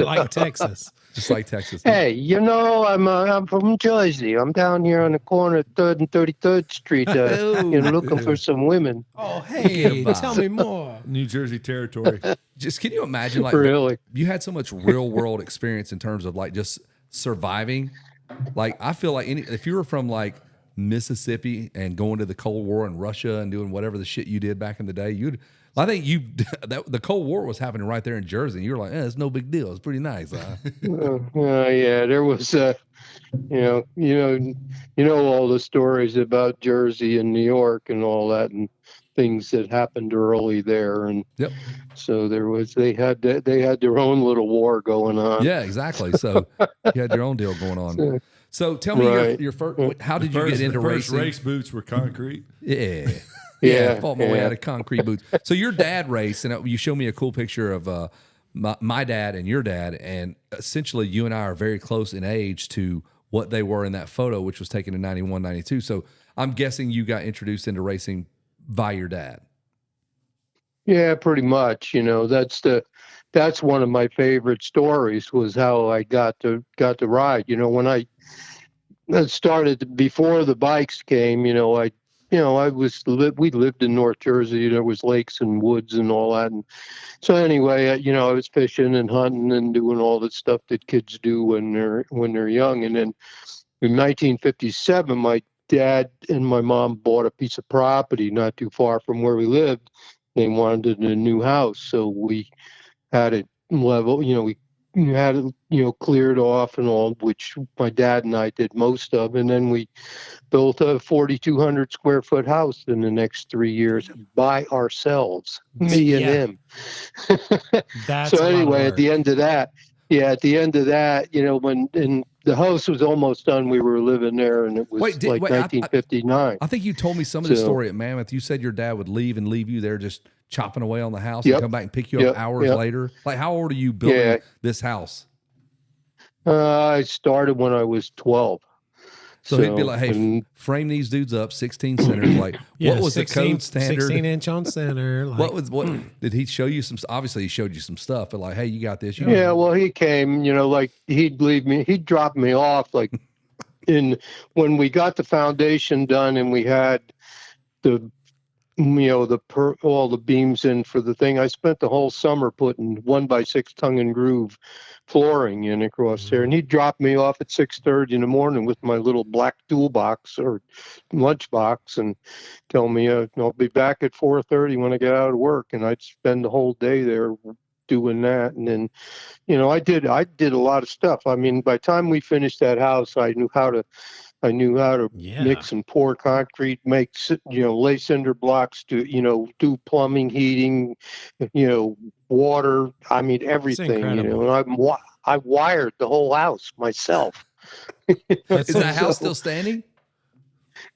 like Texas. Just like Texas. Hey, I'm from Jersey. I'm down here on the corner of 3rd and 33rd Street, looking for some women. Oh, hey, Goodbye. tell me more. New Jersey territory. Just can you imagine, like, Really? you had so much real world experience in terms of like just surviving. Like, I feel like if you were from like Mississippi and going to the Cold War in Russia and doing whatever the shit you did back in the day, I think the Cold War was happening right there in Jersey. And you were like, it's no big deal. It's pretty nice. Yeah, there was, you know all the stories about Jersey and New York and all that, and things that happened early there, and Yep. so they had their own little war going on. Yeah, exactly. So you had your own deal going on. So tell me Right. your first. How did you get into the first racing? race boots were concrete. Yeah. Yeah, I fought my way yeah. out of concrete boots. So your dad raced, and you show me a cool picture of my dad and your dad, and essentially you and I are very close in age to what they were in that photo, which was taken in 91, 92. So I'm guessing you got introduced into racing by your dad. Yeah, pretty much. That's one of my favorite stories, was how I got to ride. When I started before the bikes came, we lived in North Jersey. There was lakes and woods and all that. And so anyway, I was fishing and hunting and doing all the stuff that kids do when they're young. And then in 1957, my dad and my mom bought a piece of property not too far from where we lived. They wanted a new house, so we had it level. We had it, cleared off and all, which my dad and I did most of, and then we built a 4,200 square foot house in the next 3 years by ourselves, me and Yeah. him. That's So a lot of anyway, work. at the end of that, when the house was almost done, we were living there, and it was Wait, like 1959. I think you told me some of this So- story at Mammoth. You said your dad would leave and leave you there just chopping away on the house and Yep. come back and pick you up hours Yep. later. Like, how old are you building Yeah. this house? I started when I was 12. So he'd be like, hey, and- frame these dudes up, 16 centers. Like, Yeah, what was the code standard? 16-inch on center. Like, What did he show you some? Obviously, he showed you some stuff, but like, hey, you got this. Yeah, well, he came, like he'd drop me off like when we got the foundation done and we had all the beams in for the thing. I spent the whole summer putting 1x6 tongue and groove flooring in across there, and he'd drop me off at 6:30 in the morning with my little black toolbox or lunchbox and tell me I'll be back at 4:30 when I get out of work, and I'd spend the whole day there doing that. And then I did a lot of stuff. I mean, by the time we finished that house, I knew how to mix and pour concrete, lay cinder blocks, do plumbing, heating, water. I mean, everything, incredible. and I wired the whole house myself. Is that house still standing?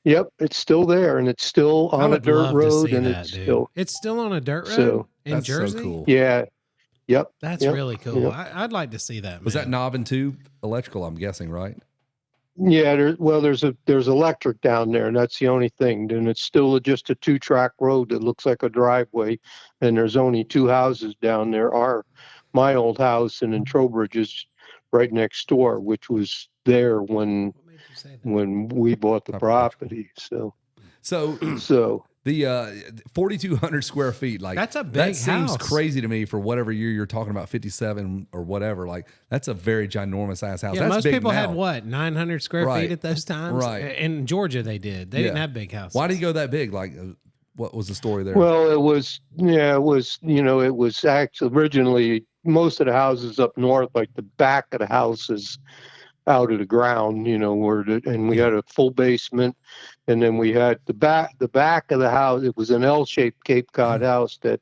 Yep, it's still there, and it's still I on a would dirt love to road, see and that, it's dude. still It's still on a dirt road So- in That's Jersey. so cool. yeah. Yep. That's Yep. really cool. Yep. I'd like to see that. Was that man. knob and tube electrical? I'm guessing, right? Yeah, there's electric down there, and that's the only thing. And it's still just a 2-track road that looks like a driveway, and there's only 2 houses down there. My old house and then Trowbridge is right next door, which was there when What made you say that? we bought the Property. property. So So the 4,200 square feet, like That's a big that seems house. crazy to me for whatever year you're talking about, 57 or whatever. Like that's a very ginormous ass house. Yeah, That's most big people now. had what 900 square Right. feet at those times. Right. In Georgia, they did. They didn't Yeah. have big houses. Why did you go that big? Like, what was the story there? Well, it was actually originally most of the houses up north, like the back of the house is out of the ground, and we had a full basement, and then we had the back of the house. It was an L-shaped Cape Cod house that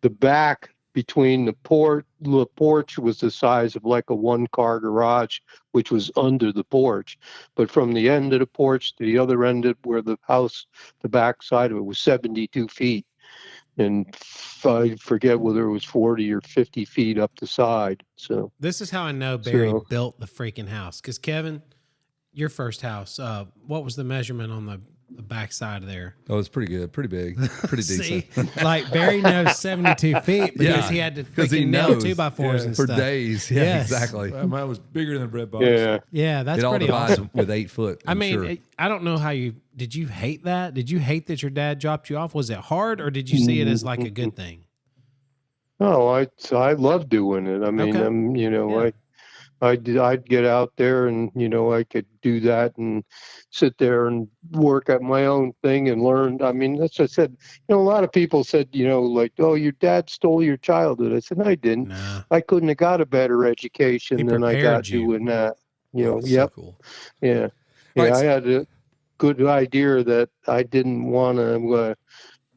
the back between the porch was the size of like a 1-car garage, which was under the porch. But from the end of the porch to the other end of where the house, the back side of it was 72 feet. And I forget whether it was 40 or 50 feet up the side. So This is how I know Barry So- built the freaking house. Because Kevin, your first house, what was the measurement on the back side of there? Oh, it's pretty good, pretty big, pretty See, decent. like Barry knows 72 feet because Yeah, he had to 'cause he freaking nail knows. 2x4s and For stuff. days. Yeah, Yes. exactly. Mine was bigger than a bread box. yeah. Yeah, that's It all pretty divides awesome. with 8 foot. I I'm mean, sure. I don't know how did you hate that? Did you hate that your dad dropped you off? Was it hard, or did you see it as like a good thing? Oh, I love doing it. I mean, Okay. Yeah. I'd get out there and I could do that and sit there and work at my own thing and learn. I mean, that's what I said. A lot of people said, like, oh, your dad stole your childhood. I said, no, I didn't. Nah. I couldn't have got a better education He than I prepared got you. doing that. Oh, that's Yep. so cool. Yeah. All Yeah. right, I had a good idea that I didn't want to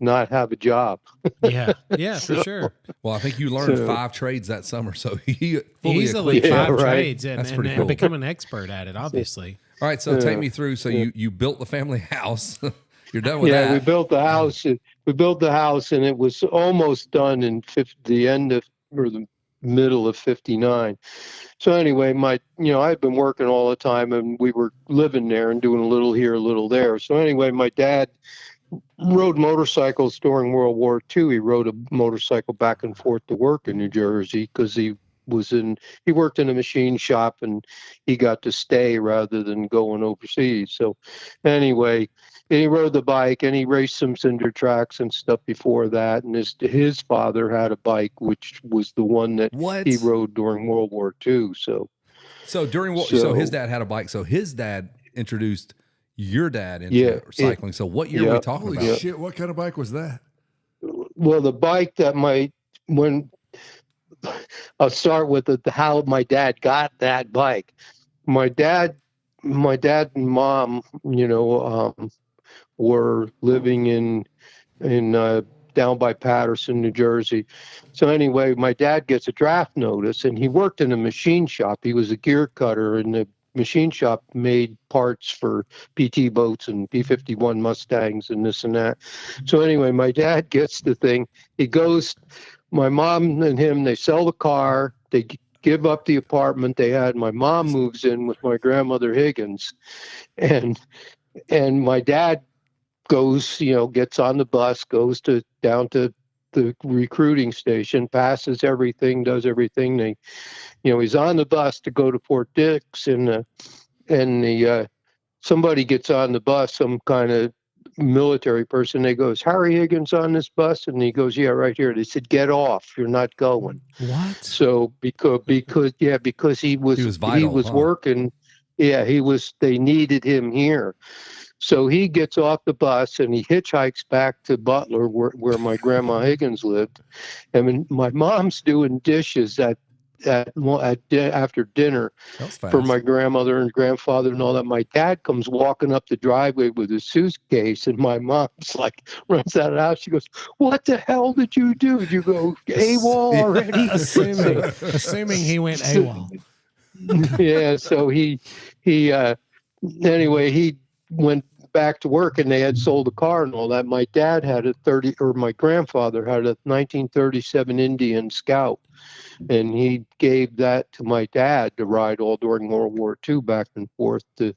not have a job. Yeah, for sure. Well, I think you learned So- 5 trades that summer, so you fully Easily equipped. Yeah, 5 right. trades and, That's and, pretty and cool. become an expert at it, obviously. All right, so take Yeah. me through. So you built the family house. You're done with Yeah, that. we built the house. We built the house, and it was almost done in the end of or the middle of '59. So anyway, I'd been working all the time, and we were living there and doing a little here, a little there. So anyway, my dad rode motorcycles during World War II. He rode a motorcycle back and forth to work in New Jersey because he worked in a machine shop, and he got to stay rather than going overseas. So anyway, he rode the bike and he raced some cinder tracks and stuff before that. And his father had a bike, which was the one that What? he rode during World War II. So So his dad had a bike. So his dad introduced your dad into Yeah, cycling. So what year are we yeah. talking Holy about? shit! What kind of bike was that? well, the bike that when I'll start with how my dad got that bike. My dad, my dad and mom, were living in down by Patterson, New Jersey. So anyway, my dad gets a draft notice, and he worked in a machine shop. He was a gear cutter, and the machine shop made parts for PT boats and B-51 Mustangs and this and that. So anyway, my dad gets the thing. He goes. My mom and him, they sell the car. They give up the apartment they had. My mom moves in with my grandmother Higgins, and my dad goes, gets on the bus, goes down to the recruiting station, passes everything, does everything. He's on the bus to go to Fort Dix, and somebody gets on the bus, some kind of military person. They goes, Harry Higgins on this bus, and he goes, yeah, right here. They said, get off, you're not going. What? So because he was vital, huh? working. Yeah, they needed him here. So he gets off the bus and he hitchhikes back to Butler, where my grandma Higgins lived. And when my mom's doing dishes after dinner That was fast. for my grandmother and grandfather and all that, my dad comes walking up the driveway with his suitcase, and my mom's like, runs out of the house. She goes, "What the hell did you do? Did you go AWOL already?" Assuming he went AWOL. Yeah. So anyway, he went back to work, and they had sold a car and all that. My dad had my grandfather had a 1937 Indian Scout, and he gave that to my dad to ride all during World War II back and forth to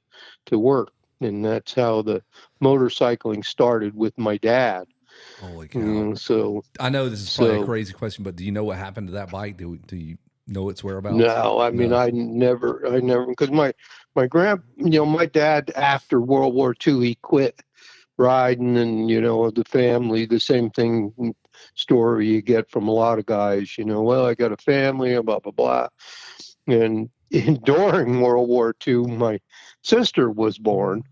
work. And that's how the motorcycling started with my dad. Holy cow. So I know this is probably a crazy question, but do you know what happened to that bike? Do you know its whereabouts? no, I mean, I never, because my my dad, after World War II, he quit riding, and the family, the same thing story you get from a lot of guys. Well, I got a family, blah blah blah. And during World War II, my sister was born.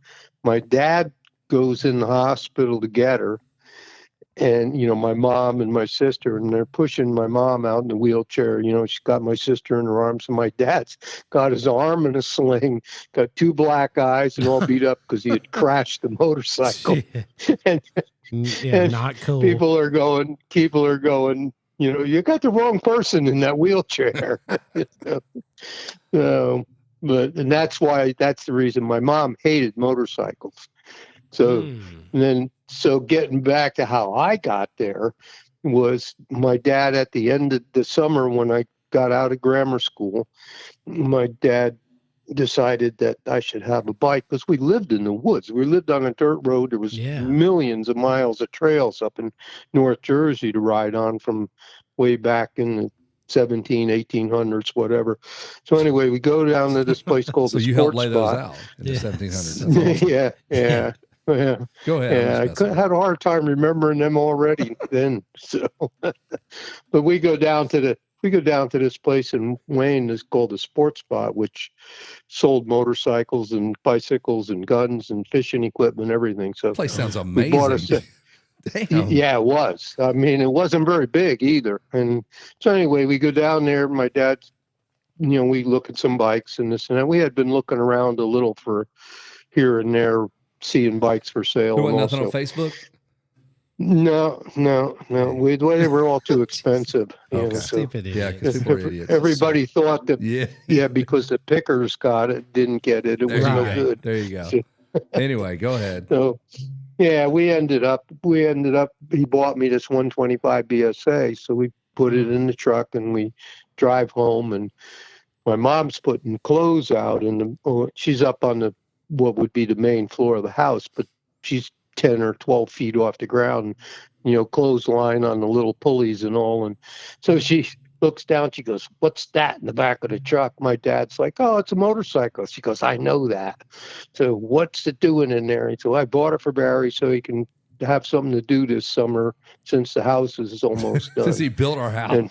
My dad goes in the hospital to get her, and my mom and my sister, and they're pushing my mom out in the wheelchair. She's got my sister in her arms, and my dad's got his arm in a sling, got two black eyes, and all beat up because he had crashed the motorcycle. and, Not cool. People are going, you got the wrong person in that wheelchair. And that's the reason my mom hated motorcycles. So getting back to how I got there was my dad. At the end of the summer, when I got out of grammar school, my dad decided that I should have a bike, because we lived in the woods. We lived on a dirt road. There was millions of miles of trails up in North Jersey to ride on from way back in the 1800s, whatever. So anyway, we go down to this place called so the you Sports helped lay Spot. those out in the 1700s. That's awesome. Yeah. Go ahead. Yeah, I had a hard time remembering them already then. So, but we go down to this place in Wayne that's called the Sports Spot, which sold motorcycles and bicycles and guns and fishing equipment, everything. So that place sounds we bought amazing. Damn. Yeah, it was. I mean, it wasn't very big either. And so anyway, we go down there. My dad, we look at some bikes and this and that. We had been looking around a little for here and there, seeing bikes for sale. There wasn't nothing on Facebook? No. They were all too expensive. Okay. Stupid idiot. Yeah, because people are idiots. Everybody thought that, because the pickers didn't get it. It was no good. There you go. Anyway, go ahead. So, yeah, we ended up, he bought me this 125 BSA. So we put it in the truck and we drive home, and my mom's putting clothes out, and she's up on what would be the main floor of the house, but she's 10 or 12 feet off the ground, clothesline on the little pulleys and all. And so she looks down, she goes, "What's that in the back of the truck?" My dad's like, "Oh, it's a motorcycle." She goes, "I know that. So what's it doing in there?" And so I bought it for Barry so he can have something to do this summer, since the house is almost done. Since he built our house.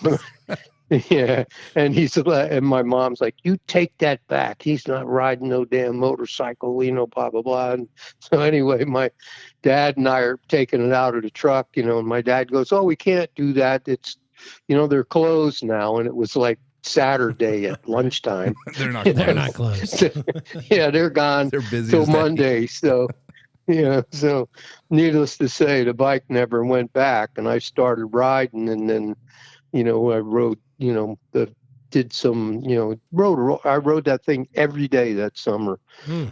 Yeah, and and my mom's like, "You take that back. He's not riding no damn motorcycle, blah blah blah." And so anyway, my dad and I are taking it out of the truck, and my dad goes, "Oh, we can't do that. It's they're closed now. And it was like Saturday at lunchtime. They're not They're close. not closed. Yeah, they're gone They're busy till as they- Monday. So, so needless to say, the bike never went back. And I started riding, and then, I rode, did some, I rode that thing every day that summer.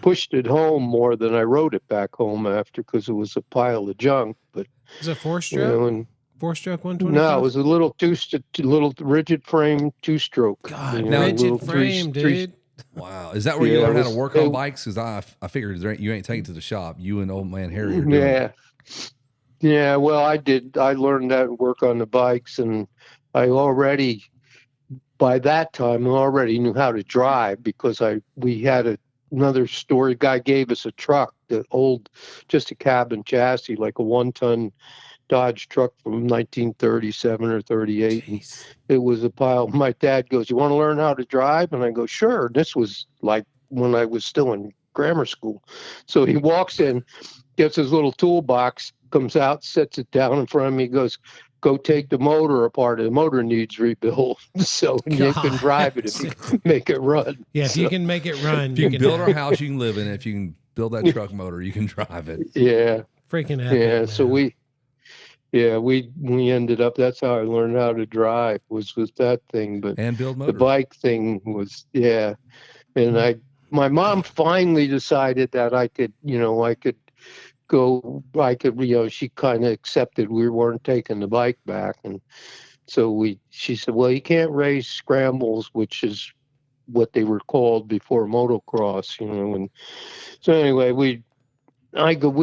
Pushed it home more than I rode it back home after, because it was a pile of junk. But Is it four-stroke? and Four-stroke 125? no, it was a little little rigid frame 2-stroke. God, Now- rigid little frame, dude. Wow. Is that where you Yeah, learn it how to was- work on it- bikes? Because I figured you ain't taking it to the shop. You and old man Harry are doing it. Yeah. Yeah, well, I did. I learned that work on the bikes, and by that time, I already knew how to drive, because we had another story guy gave us a truck, just a cab and chassis, like a 1-ton Dodge truck from 1937 or 38. And it was a pile. My dad goes, "You want to learn how to drive?" And I go, "Sure." This was like when I was still in grammar school. So he walks in, gets his little toolbox, comes out, sets it down in front of me, goes, "Go take the motor apart. The motor needs rebuild." So you can drive it if you can make it run. Yeah, if you can make it run, If you can build have our house, you can live in it. If you can build that truck motor, you can drive it. Yeah. freaking epic. Yeah. So man. we ended up, that's how I learned how to drive, was with that thing. But And build the motors. bike thing was, yeah. And my mom finally decided that I could go, she kind of accepted we weren't taking the bike back. And so she said, "Well, you can't race scrambles," which is what they were called before motocross, and so anyway,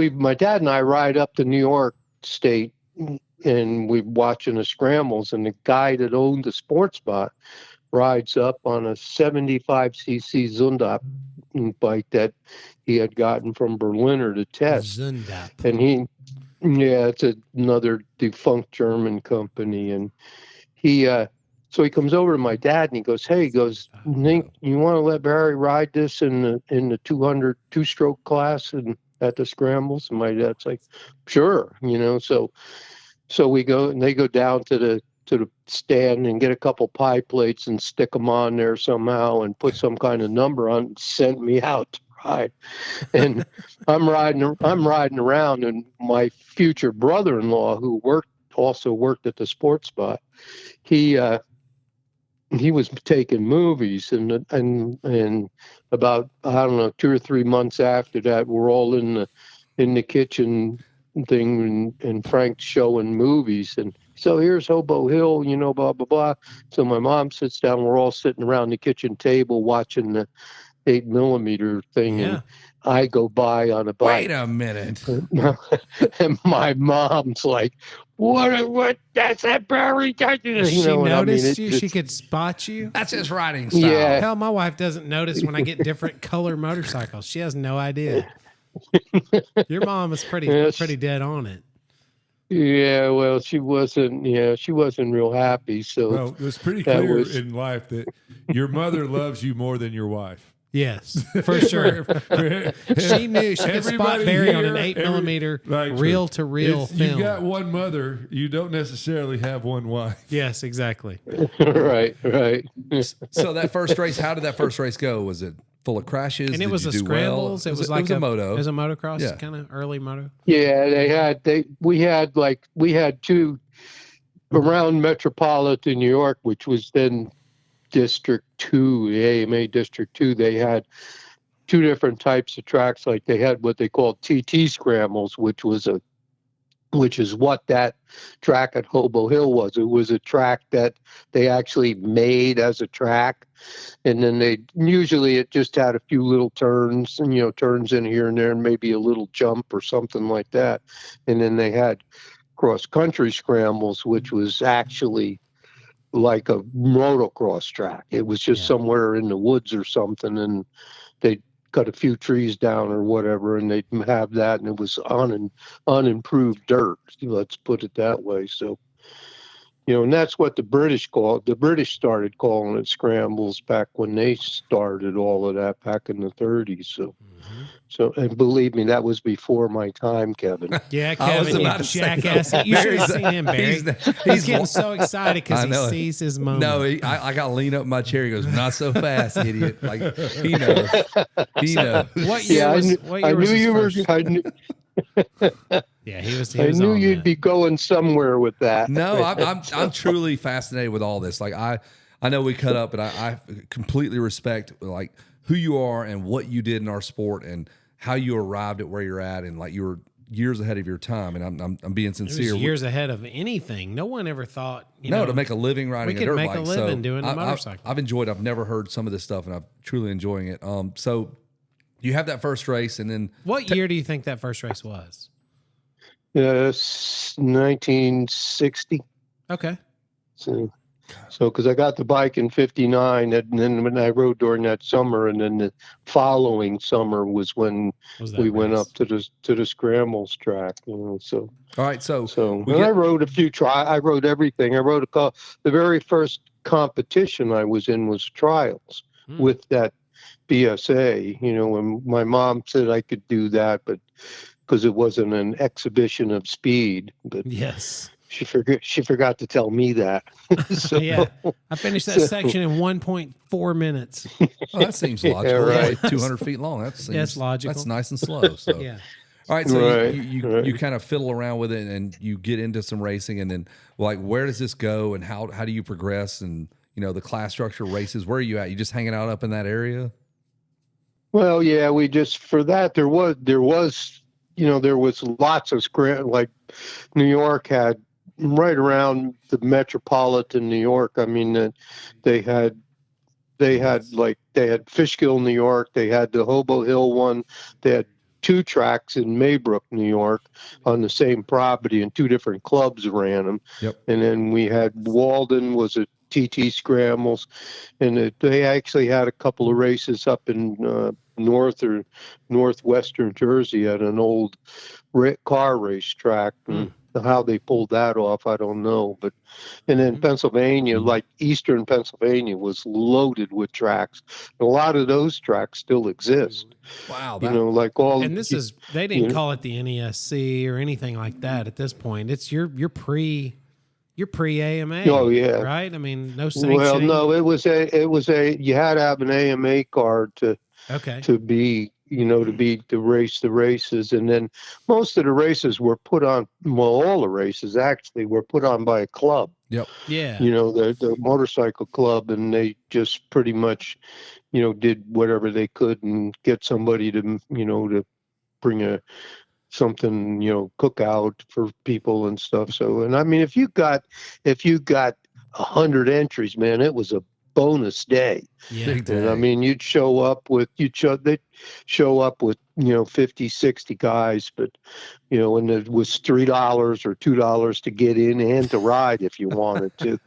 my dad and I ride up to New York State, and we're watching the scrambles, and the guy that owned the sports spot rides up on a 75cc Zundap bike that he had gotten from Berliner to test. Zundap. And it's another defunct German company. And so he comes over to my dad and he goes, "Hey," he goes, "Nink, you want to let Barry ride this in the 200 two-stroke class and at the scrambles?" And my dad's like, "Sure," So we go, and they go down to the stand and get a couple pie plates and stick them on there somehow and put some kind of number on, and sent me out to ride. And I'm riding around, and my future brother-in-law, who also worked at the sports spot, he was taking movies, and about, I don't know, 2 or 3 months after that, we're all in the kitchen thing, and Frank's showing movies, and so here's Hobo Hill, blah blah blah. So my mom sits down, we're all sitting around the kitchen table watching the 8mm thing, Yeah. and I go by on a bike. Wait a minute. And my mom's like, what that's that Barry guy?" She and I mean, noticed you. She could spot you. That's his riding style. Yeah. Hell, my wife doesn't notice when I get different color motorcycles. She has no idea. Your mom is pretty Yes. dead on it. Yeah, well, she wasn't real happy. So Well, it's pretty That clear was- in life that your mother loves you more than your wife. Yes, for sure. She knew she could spot Everybody Barry on an here, 8mm like, reel to reel It's- film. You got one mother. You don't necessarily have one wife. Yes, exactly. right. So that first race, how did that first race go? Was it full of crashes? And it Did was you a do scrambles. well? It was like a moto. It was a motocross, Yeah. kind of early moto. Yeah, we had two around metropolitan New York, which was then District 2, the AMA District 2. They had two different types of tracks. Like they had what they called TT scrambles, which is what that track at Hobo Hill was. It was a track that they actually made as a track. And then it just had a few little turns, and, turns in here and there, and maybe a little jump or something like that. And then they had cross country scrambles, which was actually like a motocross track. It was just somewhere in the woods or something, and they cut a few trees down or whatever, and they'd have that, and it was unimproved dirt. Let's put it that way. So And that's what the British called. The British started calling it scrambles back when they started all of that back in the 30s. So, and believe me, that was before my time, Kevin. Yeah, I was Kevin, you about to say, jackass. no. You should have Barry's- seen him, Barry. He's getting so excited because I he know it. sees his moment. No, I got to lean up in my chair. He goes, "Not so fast, idiot!" Like he knows. He knows. What year was? What year I was knew his you were. first? I knew, Yeah, he was. He I was knew on you'd that. be going somewhere with that. No, I'm truly fascinated with all this. Like I know we cut up, but I completely respect like who you are and what you did in our sport and how you arrived at where you're at, and like you were years ahead of your time. And I'm being It was sincere. years ahead of anything. No one ever thought. To make a living riding a could dirt make a bike. living So doing a motorcycle. I've enjoyed. I've never heard some of this stuff, and I'm truly enjoying it. So you have that first race, and then What year do you think that first race was? 1960. Okay. So because I got the bike in '59, and then when I rode during that summer, and then the following summer was when Was that we went race? up to the scrambles track. So all right. So I rode a few I rode everything. I rode the very first competition I was in was trials with that BSA. And my mom said I could do that, but because it wasn't an exhibition of speed, but Yes. she forgot to tell me that. So, Yeah. I finished that section in 1.4 minutes. well, that seems logical. right. It's only 200 feet long. That seems That's logical. That's nice and slow. So Yeah. all right, so Right, you kind of fiddle around with it, and you get into some racing, and then like where does this go, and how do you progress, and the class structure, races, where are you at? You just hanging out up in that area? well, yeah, we just for that there was lots of like New York had right around the metropolitan New York. I mean, they had Fishkill, New York. They had the Hobo Hill one. They had two tracks in Maybrook, New York, on the same property, and two different clubs ran them. Yep. And then we had Walden was a TT Scrambles, and they actually had a couple of races up in north or northwestern Jersey at an old car race track. And how they pulled that off, I don't know. But and then Pennsylvania, like eastern Pennsylvania, was loaded with tracks. A lot of those tracks still exist. Wow. Like all. And this is they didn't call it the NESC or anything like that at this point. It's your pre AMA. Oh, yeah. Right? I mean, no sanctioning. Well, no, it was you had to have an AMA card to be to race the races. And then most of the races were put on, all the races actually were put on by a club. Yep. Yeah. The motorcycle club, and they just pretty much did whatever they could and get somebody to to bring something cookout for people and stuff. So, and I mean, if you got 100 entries, man, it was a bonus day. Yeah. Big day. And I mean, they'd show up with 50, 60 guys, but and it was $3 or $2 to get in and to ride if you wanted to.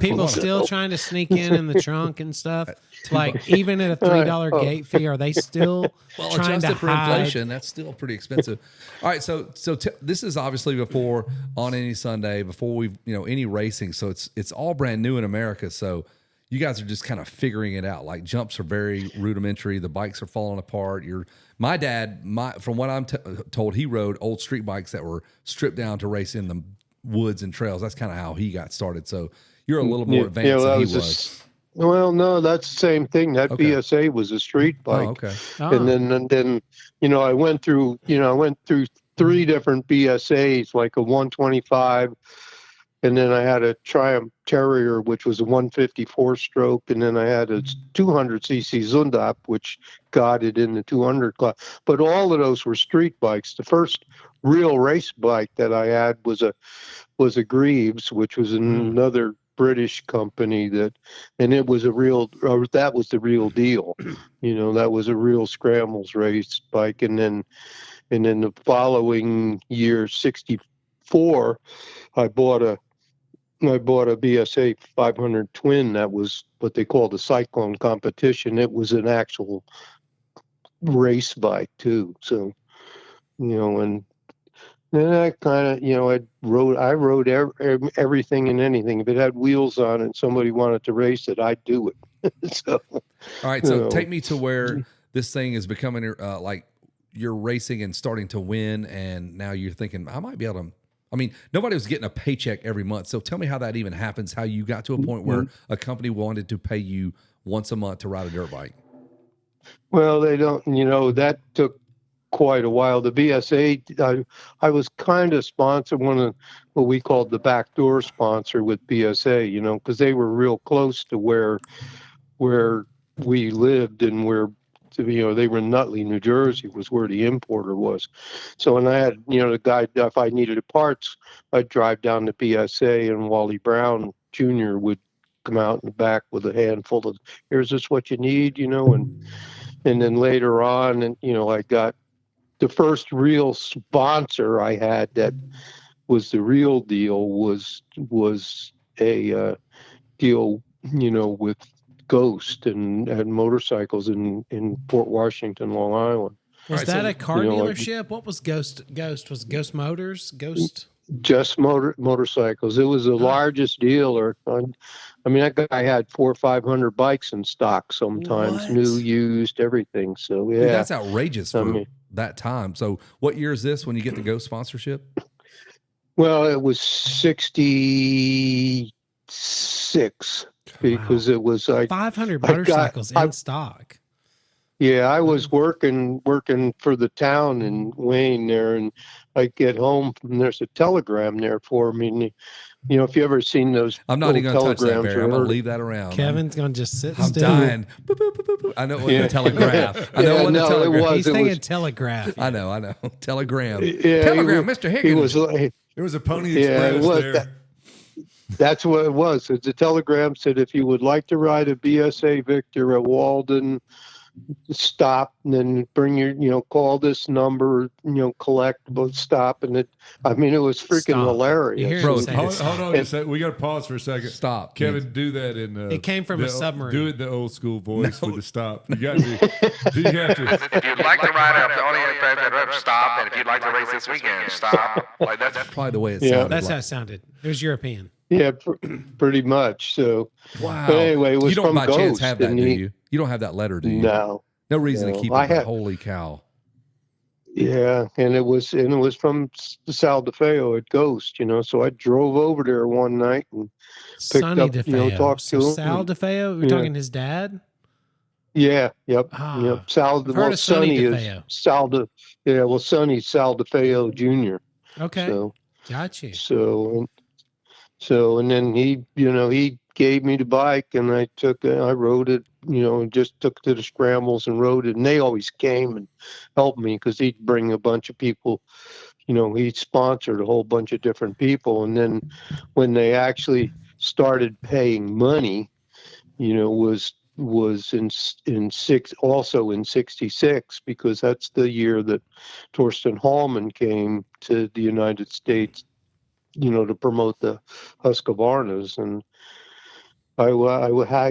People still trying to sneak in the trunk and stuff. Like even at a $3 gate fee, are they still trying to adjusted for hide? inflation, that's still pretty expensive. All right, so this is obviously before On Any Sunday, before we've any racing, so it's all brand new in America. So you guys are just kind of figuring it out. Like jumps are very rudimentary. The bikes are falling apart. My dad, from what I'm told, he rode old street bikes that were stripped down to race in the woods and trails. That's kind of how he got started. So you're a little more advanced than he was. Well, no, that's the same thing. That Okay. BSA was a street bike. Oh, okay. And then I went through three different BSAs, like a 125, and then I had a Triumph Terrier, which was a 154 stroke, and then I had a 200cc Zundap, which got it in the 200 class. But all of those were street bikes. The first real race bike that I had was a Greaves, which was another British company and it was that was the real deal. That was a real scrambles race bike. And then the following year, 64, I bought a BSA 500 twin. That was what they called a Cyclone competition. It was an actual race bike too. So, and then I kind of, I rode everything and anything. If it had wheels on it and somebody wanted to race it, I'd do it. So, All right, you so know, take me to where this thing is becoming like you're racing and starting to win, and now you're thinking I might be able to. I mean, nobody was getting a paycheck every month, so tell me how that even happens. How you got to a point where a company wanted to pay you once a month to ride a dirt bike. well, they don't, that took quite a while. The BSA, I was kind of sponsored, one of what we called the backdoor sponsor with BSA, because they were real close to where we lived and where, they were in Nutley, New Jersey, was where the importer was. So, and I had, the guy, if I needed a parts, I'd drive down to BSA, and Wally Brown Jr. would come out in the back with a handful of, here's this what you need, and then later on, and, I got the first real sponsor I had that was the real deal was a deal, with Ghost and motorcycles in Port Washington, Long Island. Was right, that so, a car like dealership? What was Ghost? Ghost was Ghost Motors. Ghost. just motorcycles. It was the largest dealer. I mean, that guy had 400 or 500 bikes in stock. Sometimes What? new, used, everything. So yeah, dude, that's outrageous I for mean, that time. So, what year is this when you get the Ghost sponsorship? well, it was 66 because it was like 500 I got motorcycles I in stock. yeah, I was working for the town in Wayne there, and I get home and there's a telegram there for me. And, if you ever seen those I'm not little even going to touch that, telegrams, Barry. or I'm going to heard, leave that around. Kevin's gonna just sit I'm still. dying. Boop, boop, boop, boop, boop. I know what Yeah. the telegraph. I know Yeah, what the no, it telegraph. was. He's thinking telegraph. I know. Telegram. Yeah, Telegram, Mr. he Higgins. was like, There was a Pony yeah, it Express was there. that's what it was. The telegram said, if you would like to ride a BSA Victor at Walden, stop, and then bring your, call this number, collect, but stop. And I mean, it was freaking Stop. hilarious. You hear him Bro, say Hold, this. hold on a second. We got to pause for a second. Stop. Kevin, do that in. It came from a submarine. Do it the old school voice with the stop. You got to. Do you have to? If you'd like to ride up the Onion Fest, stop. And if you'd like to race this weekend, stop. Like that's Probably the way it Yeah. sounded. That's how like. it sounded. It was European. Yeah, pretty much. So, Wow. but anyway, it was you don't from by Ghost. chance have that, and do you? You don't have that letter, do you? No. No reason to keep it. I but have- holy cow. Yeah, and it was from Sal DeFeo at Ghost, So I drove over there one night and Sonny up, DeFeo. talked So to him. Sal DeFeo. We're Yeah. talking his dad. Yep. Ah, Sal. I've heard of Sonny Sonny DeFeo. is Sal. Sonny's Sal DeFeo Jr. Okay, So, got you. and then he gave me the bike, and I rode it, and just took to the scrambles and rode it. And they always came and helped me because he'd bring a bunch of people. He sponsored a whole bunch of different people. And then when they actually started paying money, was in also in 66, because that's the year that Torsten Hallman came to the United States, to promote the Husqvarnas. And I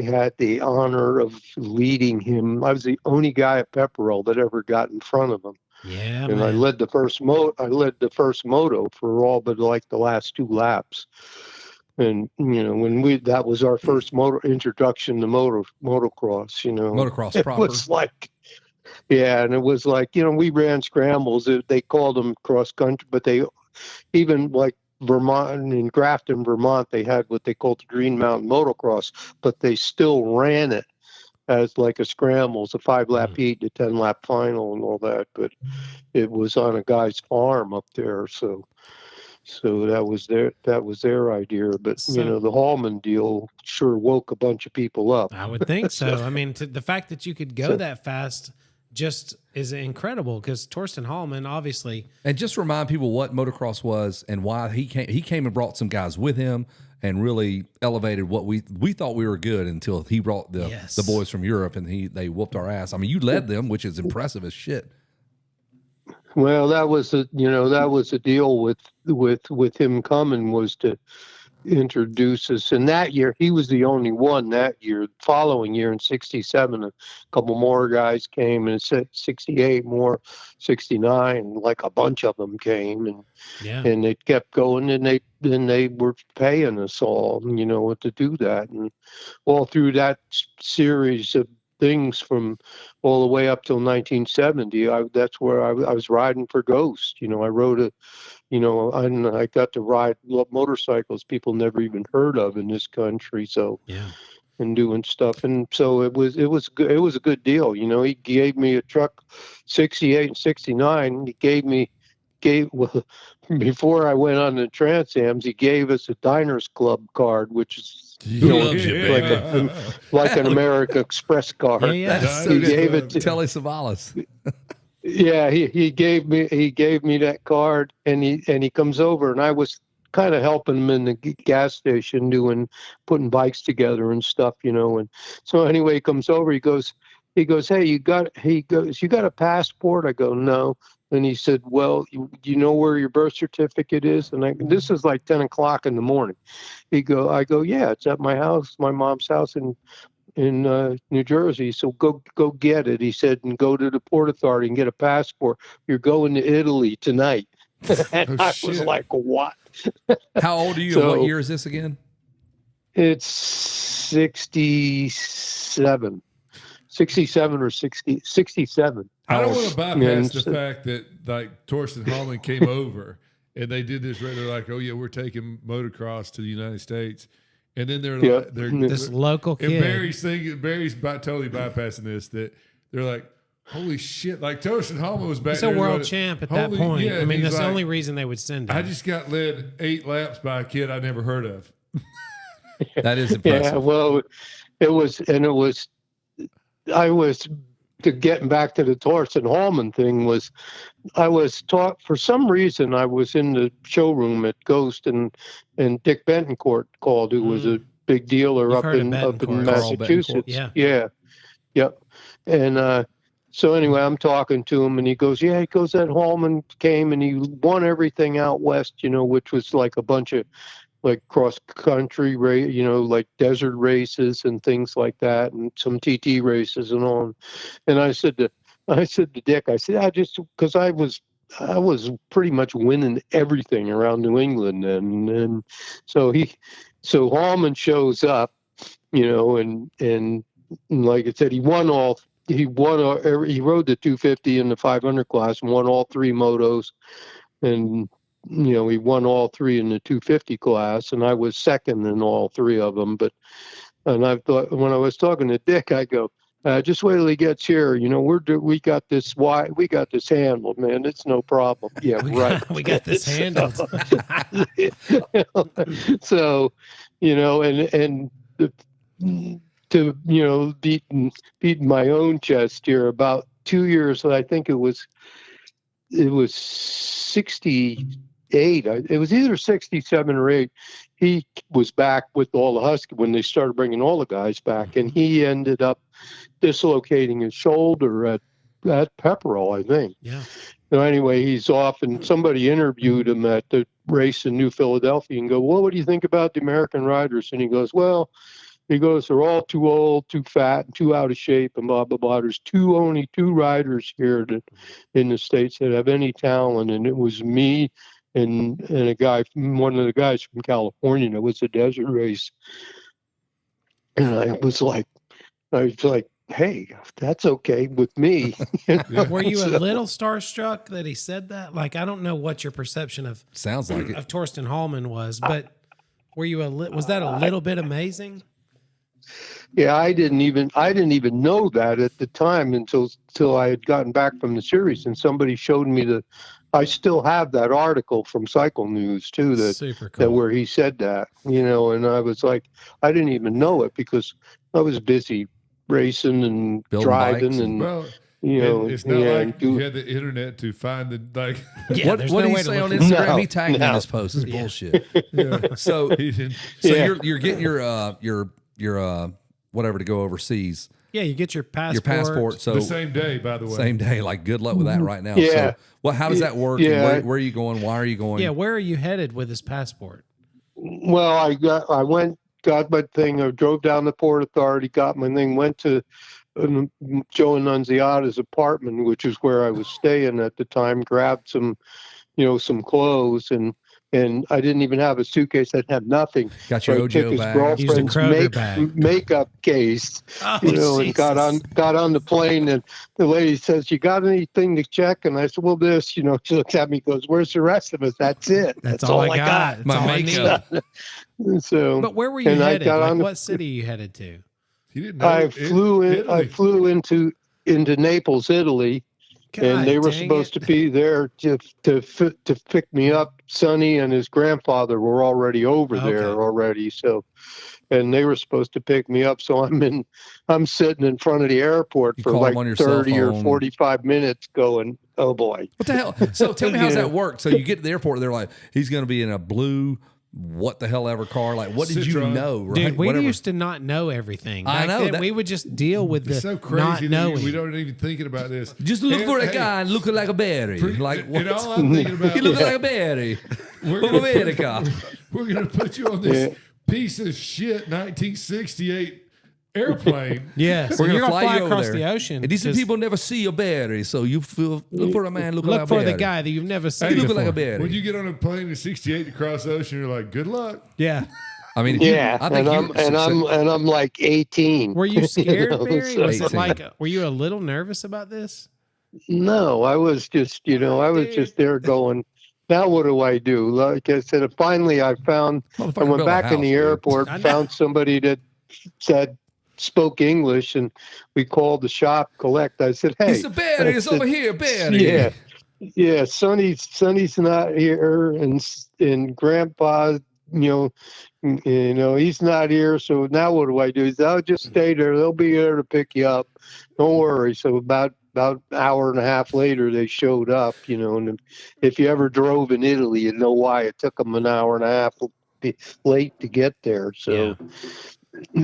had the honor of leading him. I was the only guy at Pepperell that ever got in front of him. Yeah, And man. I led the first moto for all but like the last 2 laps. And that was our first introduction to motocross. Motocross It proper. was like, yeah, and it was like, we ran scrambles. They called them cross country, but they even like Vermont, in Grafton, Vermont, they had what they called the Green Mountain Motocross, but they still ran it as like a scrambles, a 5-lap heat, a 10-lap final, and all that. But it was on a guy's farm up there, so that was their idea. But So- the Hallman deal sure woke a bunch of people up. I would think so. I mean, the fact that you could go that fast just is incredible, because Torsten Hallman, obviously, And just remind people what motocross was and why he came. He came and brought some guys with him and really elevated what we thought we were good until he brought the boys from Europe and they whooped our ass. I mean, you led them, which is impressive as shit. Well, that was the deal with him coming, was to introduce us. And that year, he was the only one that year. Following year in '67, a couple more guys came, and '68 more, '69, like a bunch of them came, Yeah. and it kept going, and they were paying us all, to do that, and all through that series of things from all the way up till 1970. That's where I was riding for Ghost. I rode and I got to ride motorcycles people never even heard of in this country. So, Yeah. and doing stuff, and so it was a good deal. He gave me a truck, '68 and '69. Well, before I went on the Trans Ams, he gave us a Diners Club card, which is loves you, like baby. like an American Express card. Yeah, yeah. That's so He good. gave it to Telly Savalas. Yeah, he gave me that card, and he comes over, and I was kind of helping him in the gas station putting bikes together and stuff, and so anyway, he comes over, he goes, hey, you got a passport? I go, no. And he said, well, you know where your birth certificate is? And this is like 10 o'clock in the morning. I go, yeah, it's at my house, my mom's house in New Jersey. So go get it. He said, and go to the Port Authority and get a passport. You're going to Italy tonight. And I was shit. like, what? How old are you? So- and what year is this again? It's 67. 67 or 67. I don't want to bypass And the so- fact that like Torsten Hallman came over and they did this. They're like, oh yeah, we're taking motocross to the United States, and then they're Yeah. like, they're This local and kid. Barry's totally bypassing this. That they're like, holy shit! Like Torsten Hallman was back. He's a there world running, champ at that holy- point. yeah, I mean, he's that's the like, only reason they would send him. I just got led 8 laps by a kid I never heard of. That is impressive. Yeah, well, getting back to the Torsten Hallman thing I was taught, for some reason, I was in the showroom at Ghost, and Dick Betancourt called, who was a big dealer You've up heard of in Betancourt. Carl Massachusetts. Betancourt, Yeah. Yep. And so anyway, I'm talking to him, and he goes, that Hallman came and he won everything out west, which was like a bunch of like cross country race, like desert races and things like that, and some TT races and all. And I said to Dick, I because I was pretty much winning everything around New England, and so Hallman shows up, and like I said, he rode the 250 in the 500 class and won all 3 motos, and he won all 3 in the 250 class, and I was second in all 3 of them. And I thought, when I was talking to Dick, I go, just wait till he gets here. We got this handled, man. It's no problem. Yeah, right. We got this handled. So, and to beating my own chest here, about 2 years, I think it was 68. It was either 67 or 8. He was back with all the Husky when they started bringing all the guys back, and he ended up dislocating his shoulder at Pepperell, I think. Yeah. So anyway, he's off, and somebody interviewed him at the race in New Philadelphia and go, well, what do you think about the American riders? And he goes, they're all too old, too fat, and too out of shape, and blah, blah, blah. There's only 2 riders here in the States that have any talent, and it was me and one of the guys from California. That was a desert race. And I was like, hey, that's okay with me. Were you a little starstruck that he said that? Like, I don't know what your perception of Sounds like it. Torsten Hallman was, but were you was that a little bit amazing? Yeah, I didn't even know that at the time until I had gotten back from the series, and somebody showed me I still have that article from Cycle News too, Super that cool. where he said that, and I was like, I didn't even know it because I was busy racing and Building driving bikes and Well, it's not yeah, like you had the internet to find the like. Yeah, what there's what no did way he to say on look Instagram? No, He tagged me in no. this post. It's bullshit. Yeah. So He didn't. Yeah. you're getting your whatever to go overseas, Yeah, you get your passport. your passport. So The same day, by the way. same day. Like, good luck with that right now. Yeah. So how does that work? Yeah. And where are you going? Why are you going? Yeah, where are you headed with this passport? Well, I went, got my thing. I drove down to Port Authority, got my thing, went to Joe Annunziata's apartment, which is where I was staying at the time. Grabbed some, some clothes, and I didn't even have a suitcase. I had nothing. Got So your I took Ojo his bag. Used a girlfriend's Kroger bag. makeup case, Oh, and got on the plane. And the lady says, "You got anything to check?" And I said, "Well, this." She looks at me, goes, "Where's the rest of us?" That's it. That's all I got. That's My all I makeup. need. And so, But where were you and I headed? got Like, on the- what city you headed to? He didn't know. I flew in. I Italy. flew into Naples, Italy, and they were supposed to be there to pick me up. Sonny and his grandfather were already over there already. So, and they were supposed to pick me up. So I'm sitting in front of the airport You for call like them on your cell 30 or phone. 45 minutes, going, "Oh boy." What the hell? So tell me, how's Yeah. that work? So you get to the airport, they're like, he's going to be in a blue, what the hell ever car. Like, what did you Citroen. know? Right? Dude, we Whatever. used to not know everything. I Back know then, that- we would just deal with the It's so crazy not that knowing. we don't even thinking about this. Just look And, for a hey, guy looking like a berry. Like, what? and all I'm thinking about He looking like a berry we're from gonna America. we're gonna put you on this piece of shit 1968 airplane. Yeah, so We're gonna you're gonna fly you over across there. the ocean. And decent Just people never see a berry, so you feel look for a man looking like look a for berry. the guy that you've never seen. He looking before. like a berry. When you get on a plane in '68 to cross the ocean, you're like, "Good luck." Yeah. I mean, if Yeah, you, I think I'm like 18. Were you scared, Barry? so- Was it 18. like? Were you a little nervous about this? No, I was just, I was just there going, now what do I do? Like I said, finally I found, I Motherfucker went built a back in house, the dude. airport, I know. found somebody that said, spoke English, and we called the shop, collect. I said, "Hey, It's a berry. I It's said, over here, berry. Yeah, yeah. Sonny's not here, and Grandpa, he's not here. So now what do I do? He said, "I'll just stay there. They'll be there to pick you up. Don't worry." So about an hour and a half later, they showed up. And if you ever drove in Italy, you know why it took them an hour and a half late to get there. So,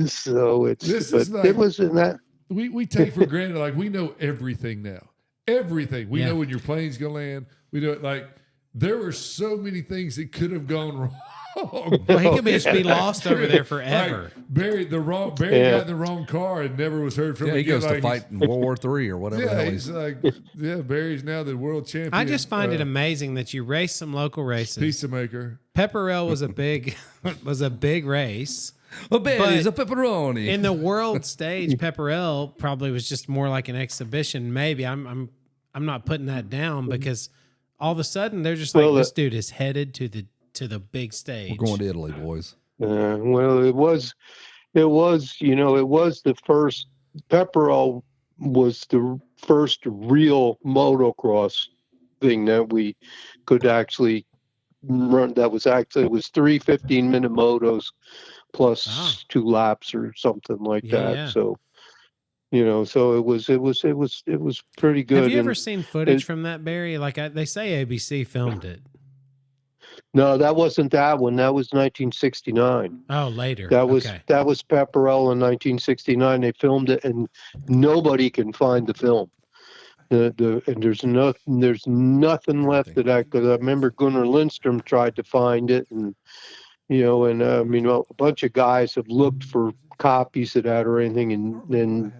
so This but is like- it was in that. We take for granted, like we know everything now. Everything. We Yeah. know when your plane's gonna land. We know it. Like there were so many things that could have gone wrong. Well, he could just be lost over there forever. Like, Barry got in the wrong car and never was heard from Yeah, he again. goes to Like, fight in World War III or whatever. the Yeah, hell he's like, Barry's now the world champion. I just find it amazing that you race some local races. pizza maker. Pepperell was a big race. A berry is a But pepperoni. In the world stage, Pepperell probably was just more like an exhibition. Maybe I'm not putting that down because all of a sudden they're just like, Well, this dude is headed to the big stage. We're going to Italy, boys. Well, it was the first. Pepperell was the first real motocross thing that we could actually run. That was actually, it was 3 15-minute motos plus Ah. 2 laps or something like Yeah, that. yeah. So, so it was pretty good. Have you ever And- seen footage from that, Barry? Like they say ABC filmed it. No, that wasn't that one. That was 1969. Oh, later. That was okay. Pepperell in 1969. They filmed it, and nobody can find the film. And there's nothing left of that, because I remember Gunnar Lindstrom tried to find it, and a bunch of guys have looked for copies of that or anything, and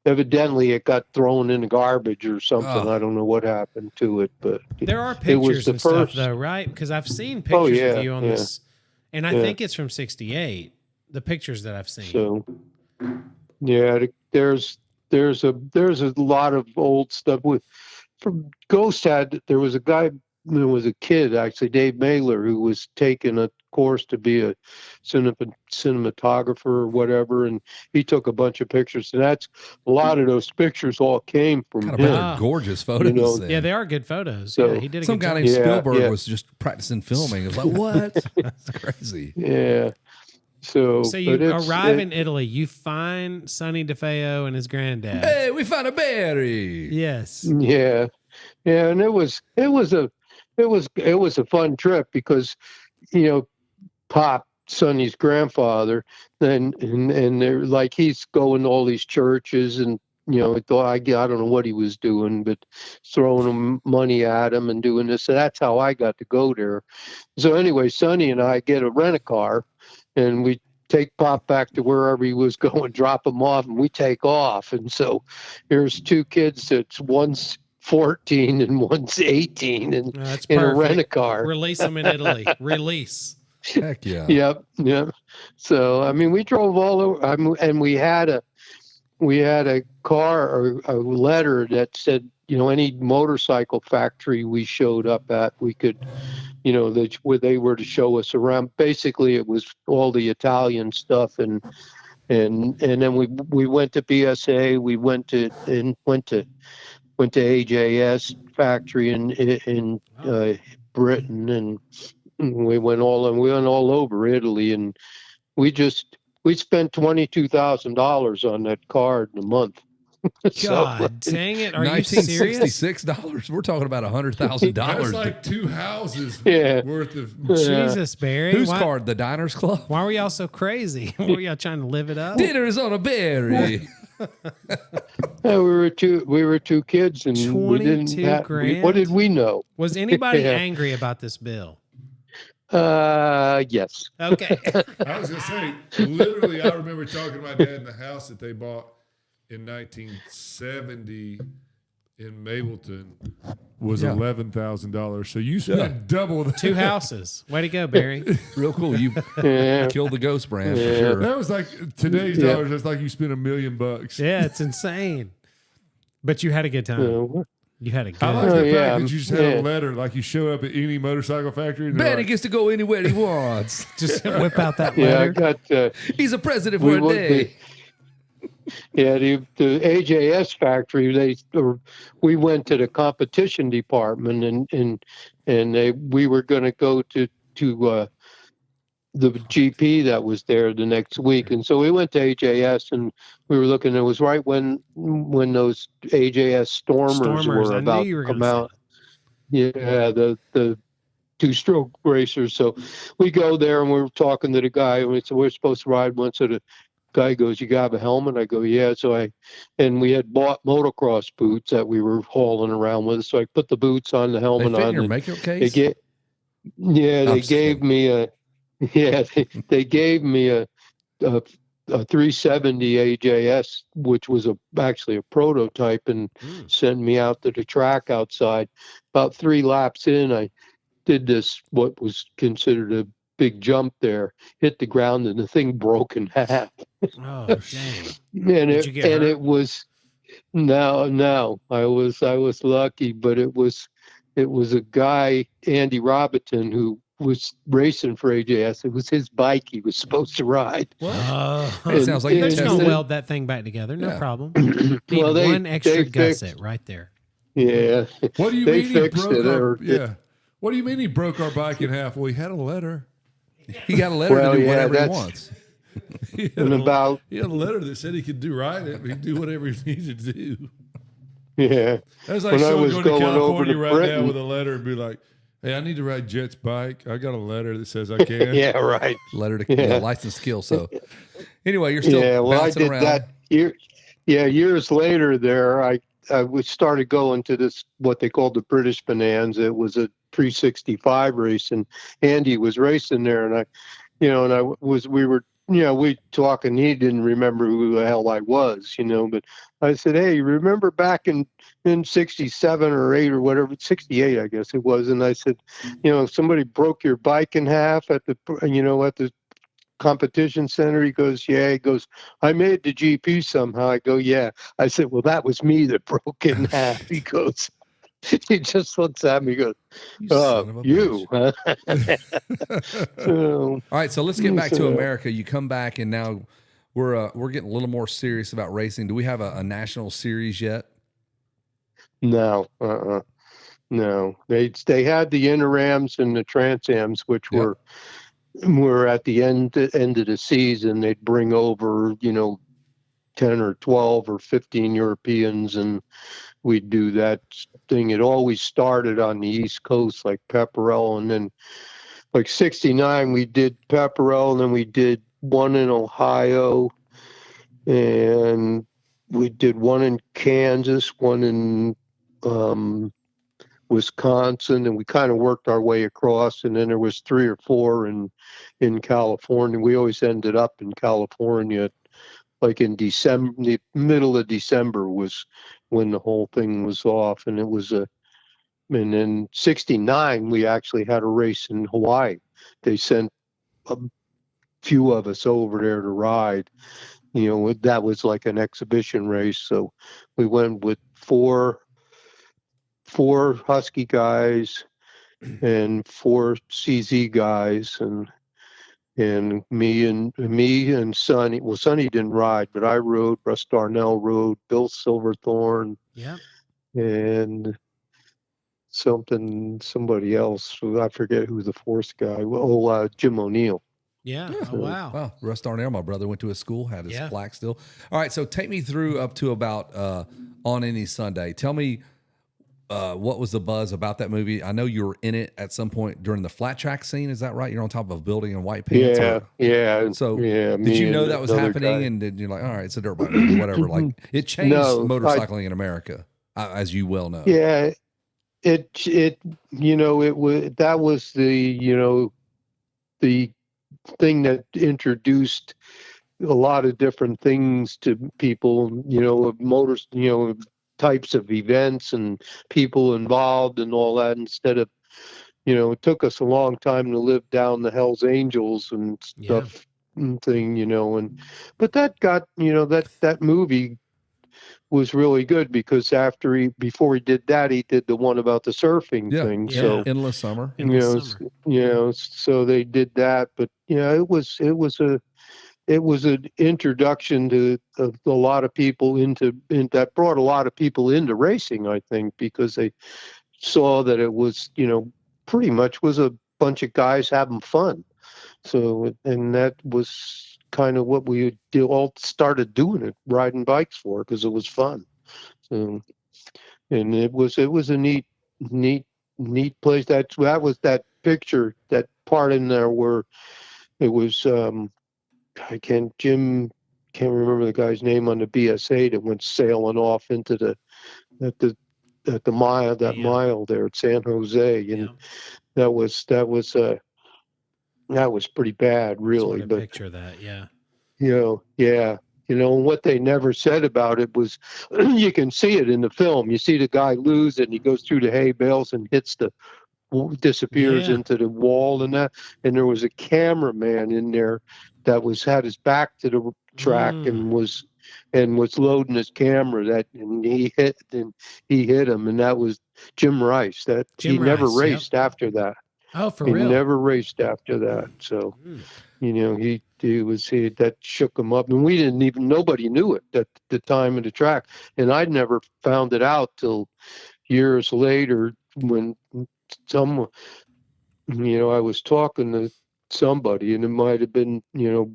evidently it got thrown in the garbage or something. Oh. I don't know what happened to it, but There are it was pictures the and stuff first- though, right? Because I've seen pictures Oh, yeah, of you on yeah. this, and I Yeah. think it's from '68. The pictures that I've seen. So, yeah, there's a lot of old stuff from Ghost had. There was a guy who was a kid, actually, Dave Mailer, who was taking a course to be a cinematographer or whatever, and he took a bunch of pictures, and a lot of those pictures all came from Kind of him. bunch Ah. of gorgeous photos. then. Yeah, they are good photos. So- yeah, he did a Some good guy job. named Yeah, Spielberg yeah. was just practicing filming. It was like, what? That's crazy. Yeah. So you but it's- arrive it- in Italy, you find Sonny DeFeo and his granddad. Hey, we found a berry. Yes. Yeah, and it was a fun trip because, Pop, Sonny's grandfather, and they're like, he's going to all these churches and thought I don't know what he was doing, but throwing him money at him and doing this. So that's how I got to go there. So anyway, Sonny and I get a rent-a-car, and we take Pop back to wherever he was going, drop him off, and we take off. And so here's two kids that's one's 14 and one's 18 and That's in a perfect. rent-a-car. Release them in Italy. Release. Heck yeah. Yep. So I mean, we drove all over, and we had a car or a letter that said, any motorcycle factory we showed up at, we could, where they were to show us around. Basically, it was all the Italian stuff, and then we went to BSA, we went to AJS factory in Britain, and we went all over Italy, and we spent $22,000 on that card in a month. God dang it! Are you serious? $1966. We're talking about That's $100,000. like 2 houses Yeah. worth of. Jesus, Barry. Whose why, card? The Diners Club? Why were y'all so crazy? Were y'all trying to live it up? Dinner is on a berry. Yeah, we were two kids, and we didn't 22 have, grand? what did we know? Was anybody Yeah. angry about this bill? Yes. Okay. I was gonna say, literally, I remember talking to my dad in the house that they bought in 1970 in Mableton was Yeah. $11,000. So you spent double that. 2 houses. Way to go, Barry. Real cool. You Yeah. killed the ghost brand for Yeah. sure. That was like today's Yeah. dollars. That's like you spent $1 million. Yeah, it's insane. But you had a good time. You had a good I like time. the yeah, fact that you just had yeah. a letter, like you show up at any motorcycle factory. And they're Benny like, gets to go anywhere he wants. Just whip out that Yeah, I letter. got. He's a president We for a would day. The AJS factory. We went to the competition department, we were going to go to the GP that was there the next week, and so we went to AJS, and we were looking. It was right when those AJS Stormers Stormers, were I knew about you were to come gonna out. Yeah, the two-stroke racers. So we go there, and we're talking to the guy, and we said we're supposed to ride one. So the guy goes, "You got a helmet?" I go, "Yeah." And we had bought motocross boots that we were hauling around with. So I put the boots on, the They helmet fit in on. your and makeup They case? get, yeah, I'm they just gave kidding. me a, yeah, they gave me a 370 AJS, which was actually a prototype, and sent me out to the track outside. About 3 laps in, I did this, what was considered a big jump there, hit the ground, and the thing broke in half. Oh, dang. And Did you get hurt? it was no, I was lucky, but it was a guy, Andy Robiton, who was racing for AJS. It was his bike he was supposed to ride. Oh, Hey, it sounds like you they're just tested gonna it. weld that thing back together. No Yeah. problem. Need Well, one extra they gusset right there. Yeah. what do you They mean he fixed broke it, our? or- Yeah. What do you mean he broke our bike in half? Well, he had a letter. He got a letter Well, to do yeah, whatever he that's- wants. He had, And about he had a letter that said he could do right. He'd do whatever he needed to do. yeah. That's like When I someone was going to going over California to right now Britain- with a letter and be like, "Hey, I need to ride Jet's bike. I got a letter that says I can." Yeah, right. Letter to Yeah. license skill. So anyway, you're still Yeah, well, I bouncing did around. that years later there. I started going to this, what they called the British Bonanza. It was a 365 race, and Andy was racing there, and we talking. He didn't remember who the hell I was, but I said, "Hey, remember back in 67 or 8 or whatever, 68, I guess it was." And I said, somebody broke your bike in half at the competition center. He goes, "Yeah." He goes, "I made the GP somehow." I go, "Yeah." I said, "Well, that was me that broke in half." He goes, he just looks at me, he goes, You son of a "You, bitch. huh?" So, All right, so let's get back to So- America. You come back, and now we're getting a little more serious about racing. Do we have a national series yet? no, no. They had the Interams and the Transams, which Yep. were at the end of the season. They'd bring over 10 or 12 or 15 Europeans, and we'd do that thing. It always started on the East Coast, like Pepperell, and then like 69 we did Pepperell, and then we did one in Ohio, and we did one in Kansas, one in Wisconsin, and we kind of worked our way across. And then there was 3 or 4 in California. We always ended up in California, like in December. The middle of December was when the whole thing was off, and it was a. And in '69, we actually had a race in Hawaii. They sent a few of us over there to ride. That was like an exhibition race. So we went with four Husky guys and 4 CZ guys, and me and Sonny. Well, Sonny didn't ride, but I rode. Russ Darnell rode. Bill Silverthorne Yeah. and somebody else. I forget who the 4th guy. Jim O'Neill. Yeah. Yeah. Oh, wow. Wow. Russ Darnell, my brother, went to his school, had his Yeah. plaque still. All right. So take me through up to about On Any Sunday. Tell me what was the buzz about that movie? I know you were in it at some point during the flat track scene. Is that right? You're on top of a building in white pants. Yeah. So Yeah. did you Me know and that was another happening? guy. And did you like, all right, it's a dirt bike movie, whatever. Like it changed No, motorcycling in America, as you well know. yeah. It it was that was the thing that introduced a lot of different things to people, of motors, types of events and people involved and all that. Instead of, it took us a long time to live down the Hell's Angels and Yeah. stuff and thing, but that got, that movie was really good because before he did that, he did the one about the surfing Yeah. thing. Yeah. So, Endless Summer. Endless Summer. so they did that, but it was an introduction to a lot of people that brought a lot of people into racing, I think, because they saw that it was, pretty much was a bunch of guys having fun. So, and that was kind of what we all started doing it, riding bikes for, because it was fun. So, and it was a neat, neat place. That was that picture, that part in there where it was, Jim can't remember the guy's name on the BSA that went sailing off into at the that Yeah. mile there at San Jose, and Yeah. that was pretty bad, Sort really. of But picture that. Yeah. yeah, and what they never said about it was, you can see it in the film. You see the guy lose, and he goes through the hay bales and disappears Yeah. into the wall and that. And there was a cameraman in there that had his back to the track Mm. and was loading his camera, and he hit him, and that was Jim Rice. That he Jim never Rice. Yep. raced after that. Oh, for He real. never raced after that. So Mm. that shook him up, and we didn't even nobody knew it at the time of the track, and I'd never found it out till years later when some I was talking to somebody, and it might have been,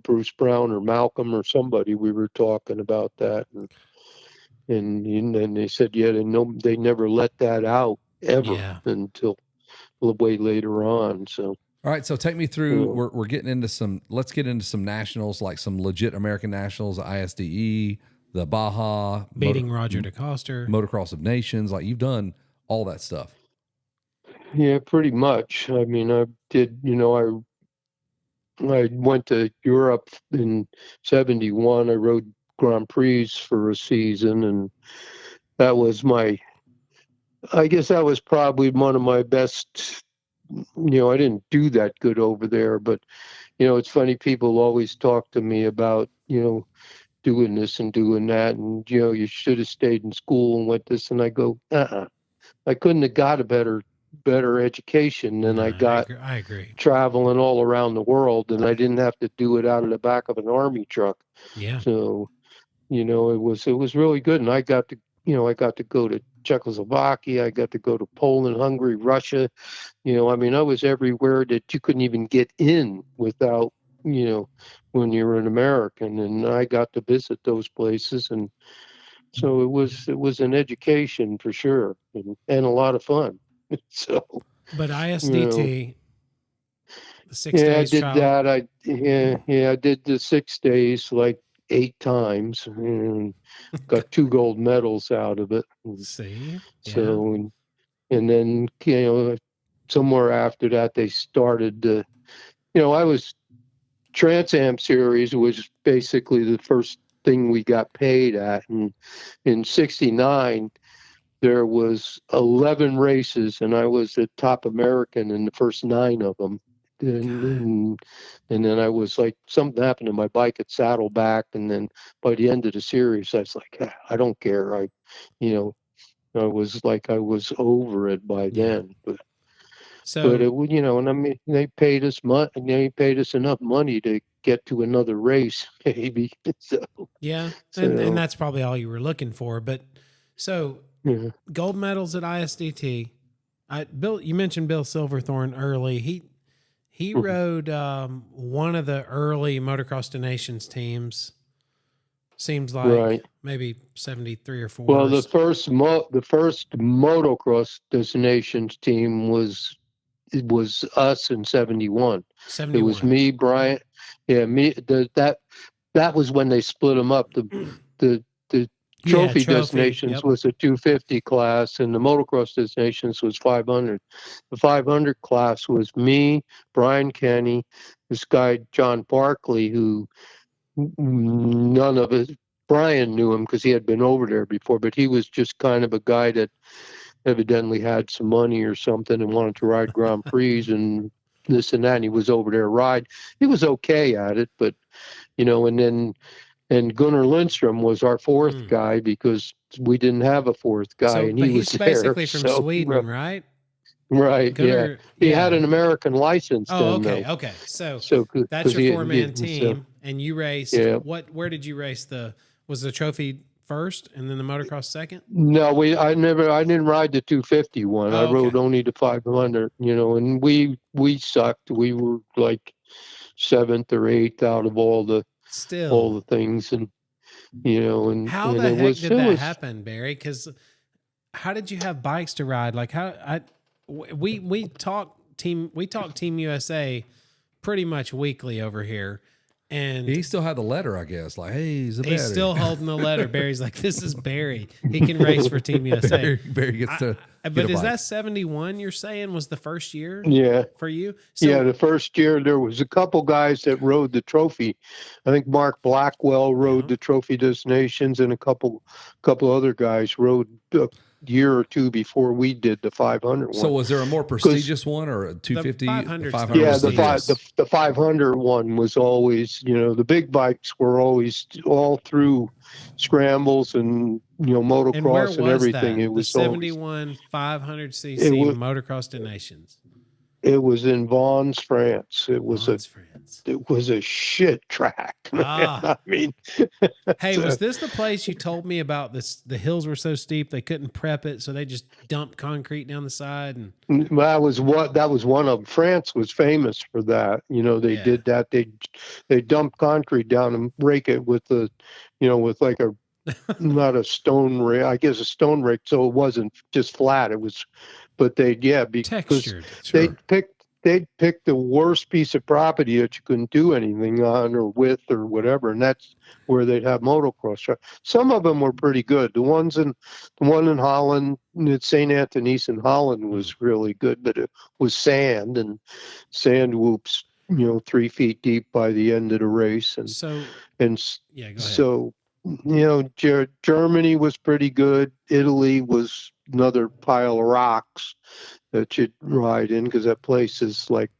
Bruce Brown or Malcolm or somebody. We were talking about that, and they said, yeah, they never let that out ever Yeah. until way later on. So, All right, so take me through. uh, We're getting into some. Let's get into some nationals, like some legit American nationals, the ISDE, the Baja, Beating Roger DeCoster. Motocross of Nations. Like you've done all that stuff. yeah, pretty much. I mean, I did. I went to Europe in '71. I rode Grand Prix for a season, and that was I guess that was probably one of my best. I didn't do that good over there, but it's funny. People always talk to me about doing this and doing that, and you should have stayed in school and went this, and I go, I couldn't have got a better education than No, I got I agree. traveling all around the world, and I didn't have to do it out of the back of an army truck. Yeah. So it was really good, and I got to go to Czechoslovakia, I got to go to Poland, Hungary, Russia. I mean, I was everywhere that you couldn't even get in without, when you're an American, and I got to visit those places, and so it was an education for sure, and a lot of fun. So, But you know, ISDT, the 6 yeah, I days did trial. that. I did the 6 days, like 8 times and got 2 gold medals out of it. See, yeah, So, and then, somewhere after that, they started to, I was Trans Am Series was basically the first thing we got paid at. And in 69, there was 11 races, and I was the top American in the first 9 of them. And then I was like, something happened to my bike at Saddleback, and then by the end of the series, I was like, I don't care. You know, I was like, I was over it by Yeah. then. But so it would, and I mean, they paid us They paid us enough money to get to another race, maybe. So, yeah, and so that's probably all you were looking for. But so yeah. gold medals at ISDT. Bill, you mentioned Bill Silverthorne early. He Mhm. rode one of the early Motocross to Nations teams. Seems like Right. maybe 73 or 4. Well, the first motocross destinations team was us in 71. It 71. was me, Brian. Yeah, me. That was when they split them up. The trophy destinations Yep. was a 250 class, and the motocross destinations was 500. The 500 class was me, Brian Kenny, this guy John Barkley, who none of us. Brian knew him because he had been over there before, but he was just kind of a guy that evidently had some money or something and wanted to ride Grand Prix and this and that. And he was over there ride. He was okay at it, but and Gunnar Lindstrom was our fourth guy because we didn't have a fourth guy, So, and but he was he's there. basically from So, Sweden, right? right? Gunnar, Yeah, he had an American license. Oh, then, okay, though. okay. So So that's your he, 4-man so, team, and you raced. Yeah. Where did you race? Was the trophy first, and then the motocross second? No, I didn't ride the 251. I Oh, rode okay. only the 500. And we sucked. We were like 7th or 8th out of all the Still, things, and how and the it heck was did that happen, Barry? Because how did you have bikes to ride? Like we talk Team USA pretty much weekly over here, and He still had the letter, I guess. Like, hey, he's a he's Barry. still holding the letter. Barry's like, this is Barry. He can race for Team USA. Barry gets to. But is that 71 you're saying was the first year Yeah. for you? So, Yeah, the first year there was a couple guys that rode the trophy. I think Mark Blackwell rode the trophy destinations, and a couple other guys rode a year or two before we did the 500 one. So was there a more prestigious one or a 250? The 500 Yeah, was the 500 one was always, the big bikes were always all through scrambles and motocross and where was everything. that? It was the 71 500cc motocross to Nations. It was in Vons, France. It was France. It was a shit track. Man. I mean, hey, was this the place you told me about? The hills were so steep they couldn't prep it, so they just dumped concrete down the side. And that was one of them. France was famous for that. They did that. They dumped concrete down and rake it with with like a not a stone rake, I guess a stone rake, so it wasn't just flat. It was, but because textured. they'd pick the worst piece of property that you couldn't do anything on or with or whatever, and that's where they'd have motocross. Some of them were pretty good. The one in Holland, at St. Anthony's in Holland, was really good, but it was sand and sand whoops, 3 feet deep by the end of the race, and go ahead. So Germany was pretty good. Italy was another pile of rocks that you'd ride in because that place is like,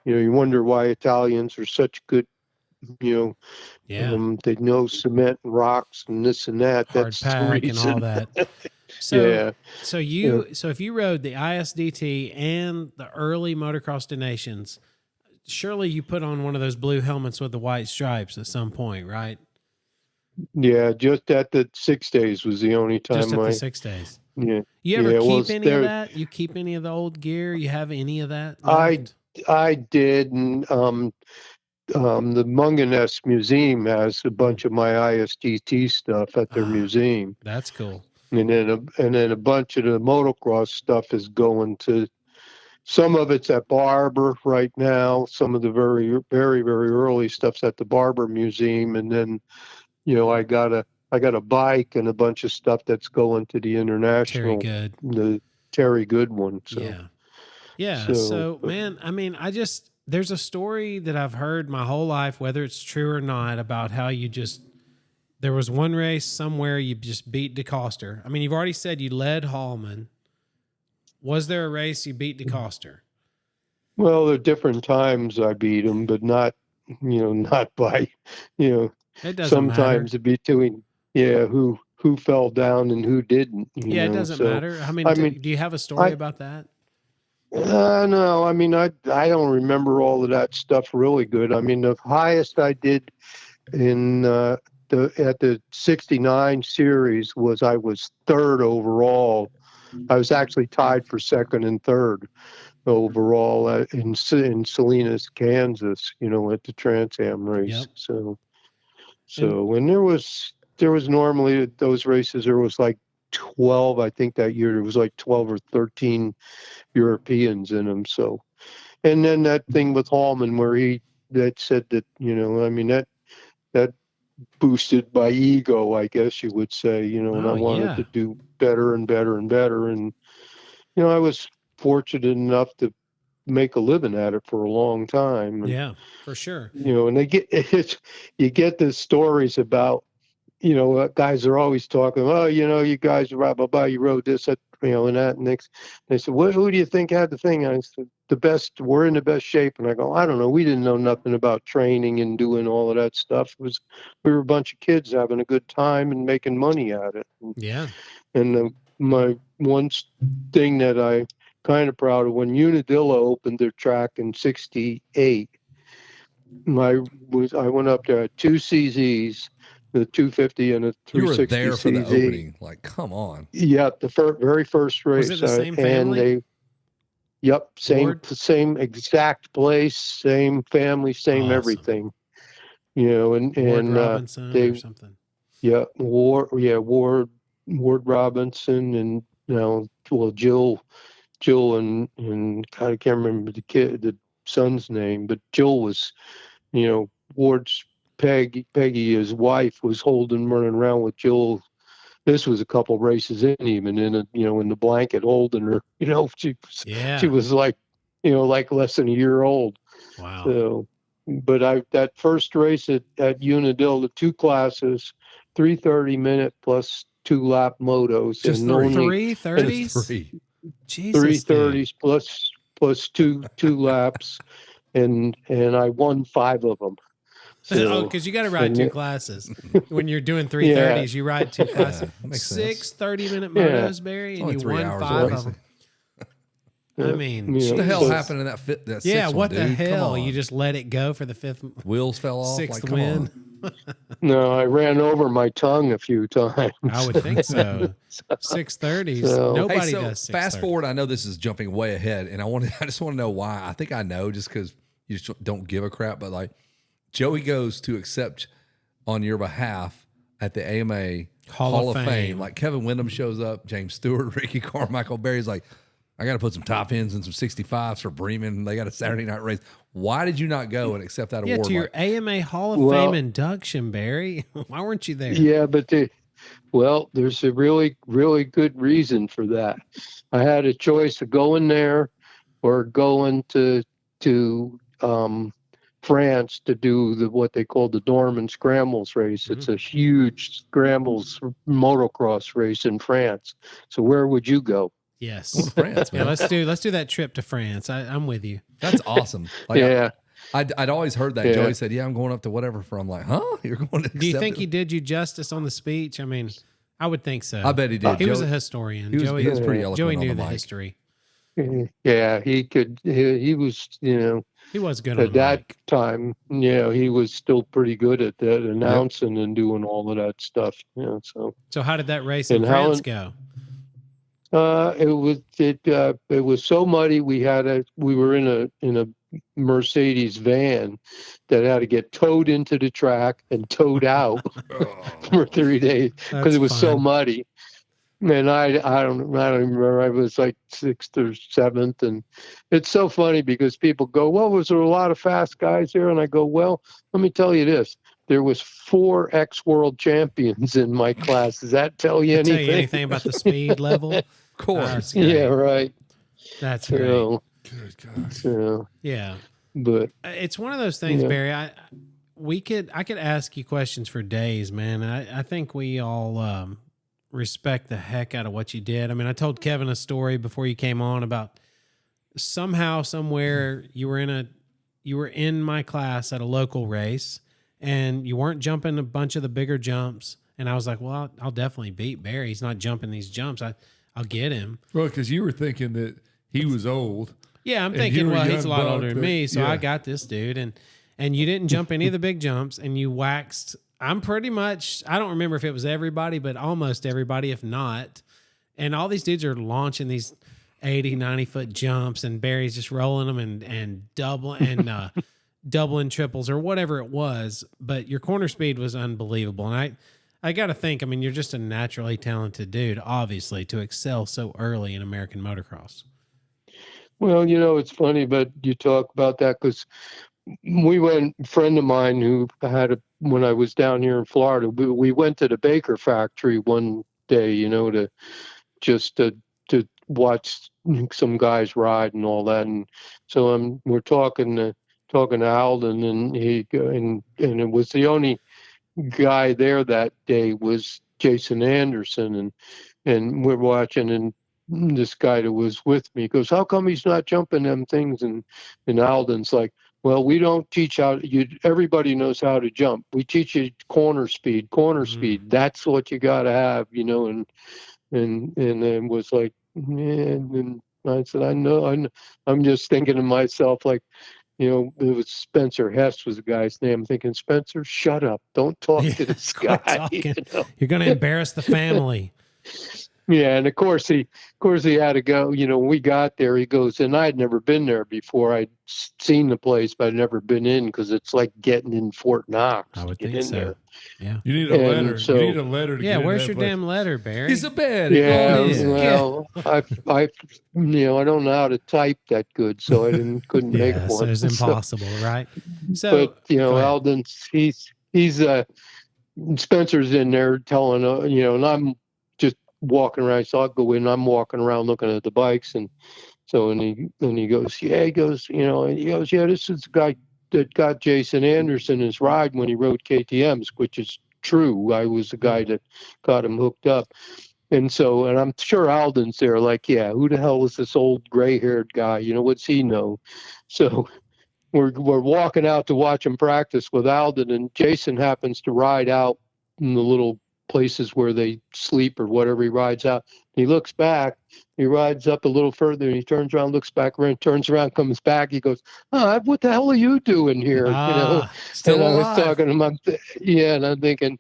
you wonder why Italians are such good, they know cement and rocks and this and that. Hard That's pack the reason. and all that. So if you rode the ISDT and the early motocross to Nations, surely you put on one of those blue helmets with the white stripes at some point, right? Yeah, just at the 6 days was the only time. Just at the 6 days. Yeah. You ever keep any of that? You keep any of the old gear? You have any of that left? I did, and the Munganess Museum has a bunch of my ISDT stuff at their museum. That's cool. And then a bunch of the motocross stuff is going to some of it's at Barber right now. Some of the very, very, very early stuff's at the Barber Museum, and then I got a bike and a bunch of stuff that's going to the Terry international, Good. the Terry Good one. So Yeah. Yeah. so So, man, I mean, there's a story that I've heard my whole life, whether it's true or not, about how there was one race somewhere you just beat DeCoster. I mean, you've already said you led Hallman. Was there a race you beat DeCoster? well, there are different times I beat him, but not by, It doesn't sometimes matter. between, who fell down and who didn't, Yeah, it doesn't so, matter. I mean, I mean, do you have a story I, about that? no, I mean, I don't remember all of that stuff really good. I mean, the highest I did in, at the 69 series I was third overall. I was actually tied for second and third overall in Salinas, Kansas, at the Trans Am race. Yep. And there was normally at those races, there was like 12, I think that year, there was like 12 or 13 Europeans in them. So, and then that thing with Hallman where that said that, I mean, that boosted my ego, I guess you would say, and I Oh, wanted yeah. to do better and better and better. And, I was fortunate enough to make a living at it for a long time. And, Yeah, for sure. and you get the stories about, guys are always talking, oh, you guys, blah, blah, blah, you rode this, that, and that. And next, they said, who do you think had the thing? I said, the best, we're in the best shape. And I go, I don't know. We didn't know nothing about training and doing all of that stuff. We were a bunch of kids having a good time and making money at it. Yeah. And my one thing that I kind of proud of, when Unadilla opened their track in '68, I went up there at two CZs, the 250 and a You were 360 there for the CZ. opening. Like, come on. Yeah, the very first race. Was it the same and family? same exact place, same family, same Awesome. everything. Ward and Robinson or something. Yeah, Ward Robinson, and Jill and I can't remember the son's name, but Jill was, Ward's Peggy, his wife, was running around with Jill. This was a couple races in, even in in the blanket holding her. She was like, like less than a year old. Wow. So, but that first race at Unadilla, the two classes, 3:30 plus 2 lap motos, Just and Three three. 30s? Three. Jesus, 3:30s plus two laps, and I won 5 of them. So, because you got to ride and 2 it- classes. When you're doing 3:30s, you ride 2 classes. that makes 6 sense. 30-minute Yeah. motos, Barry, and Only you 3 won hours 5 of of them. Yeah. I mean, Yeah. What the hell So- happened in that that yeah, sixth what one, the dude? Come hell? on. You just let it go for the 5th, Wheels fell off. 6th Like, come win? on. No, I ran over my tongue a few times. I would think so. 6:30s. So- Nobody Hey, so does 6:30. fast forward. I know this is jumping way ahead, and I just want to know why. I think I know, just because you just don't give a crap. But like, Joey goes to accept on your behalf at the AMA Hall of Fame. Like Kevin Windham shows up, James Stewart, Ricky Carmichael, Barry's like, I got to put some top ends and some 65s for Bremen. They got a Saturday night race. Why did you not go and accept that Yeah, award? to your Like, AMA Hall of Well- Fame induction, Barry. Why weren't you there? Yeah, but there's a really, really good reason for that. I had a choice of going there or going to France to do what they call the Dorman Scrambles race. It's a huge scrambles motocross race in France. So where would you go? Yes. France, Yeah, man. let's do that trip to France. I'm with you. That's awesome. Like, Yeah. I'd always heard that. Yeah. Joey said, "Yeah, I'm going up to whatever." For I'm like, "Huh? You're going to?" Do you accept think it? he did you justice on the speech? I mean, I would think so. I bet he did. He was a Joey- historian. He was, Joey, he was pretty eloquent Joey on knew the the mic. history. Yeah, he could. He was, He was good on at the that mic. time, he was still pretty good at that, announcing and doing all of that stuff. So how did that race in And France Helen- go? it was so muddy. We were in a Mercedes van that had to get towed into the track and towed out for 3 days because That's it was so fun. muddy. And I don't remember. I was like 6th or 7th, and it's so funny because people go, "Well, was there a lot of fast guys there?" And I go, "Well, let me tell you this: there was 4 ex-world champions in my class. Does that tell you Tell anything?" you anything about the speed level? Of course. That's great. Yeah, right. That's great. So, Good God. so, Yeah. but It's one of those things, Yeah. Barry. I could ask you questions for days, man. I think we all respect the heck out of what you did. I mean, I told Kevin a story before you came on about somehow, somewhere you were in my class at a local race, and you weren't jumping a bunch of the bigger jumps. And I was like, well, I'll definitely beat Barry. He's not jumping these jumps. I'll get him. Well, because you were thinking that he was old. Yeah, I'm And you thinking, were a well, he's a young lot buck older than that- me, so yeah. I got this dude. And you didn't jump any of the big jumps, and you waxed. I'm pretty much, I don't remember if it was everybody, but almost everybody, if not. And all these dudes are launching these 80, 90-foot jumps, and Barry's just rolling them and doubling triples or whatever it was. But your corner speed was unbelievable. And I got to think, I mean, you're just a naturally talented dude, obviously, to excel so early in American motocross. Well, it's funny, but you talk about that because a friend of mine who when I was down here in Florida, we went to the Baker factory one day, to watch some guys ride and all that. And so we're talking to Alden, and and it was the only guy there that day was Jason Anderson, and we're watching, and this guy that was with me goes, "How come he's not jumping them things?" And Alden's like, "Well, we don't teach everybody knows how to jump. We teach you corner speed. That's what you got to have, and then was like, man, and I said, I know, I'm just thinking to myself, like, it was Spencer Hess was the guy's name. I'm thinking, Spencer, shut up. Don't talk to this Quit guy. talking. You're going to embarrass the family. Yeah, and of course he had to go. When we got there, he goes, and I'd never been there before. I'd seen the place, but I'd never been in because it's like getting in Fort Knox I would to get think in so. there. Yeah. You need a And letter. so- you need a letter to Yeah, get in where's that your place. damn letter, Barry? He's a bad. Yeah, Yeah. well, I I don't know how to type that good, so I couldn't make Yeah, one. so it's So- impossible, right? So, but go ahead. Alden's he's Spencer's in there telling and I'm just walking around. So I'll go in. I'm walking around looking at the bikes, and so and he goes, yeah, yeah, this is the guy that got Jason Anderson his ride when he rode KTM's, which is true. I was the guy that got him hooked up. And I'm sure Alden's there, like, yeah, who the hell is this old gray-haired guy? What's he know? So we're walking out to watch him practice with Alden, and Jason happens to ride out in the little places where they sleep or whatever. He rides out. He looks back. He rides up a little further, and he turns around, looks back around, turns around, comes back. He goes, "Oh, what the hell are you doing here?" Still And I was alive. talking to him. And I'm thinking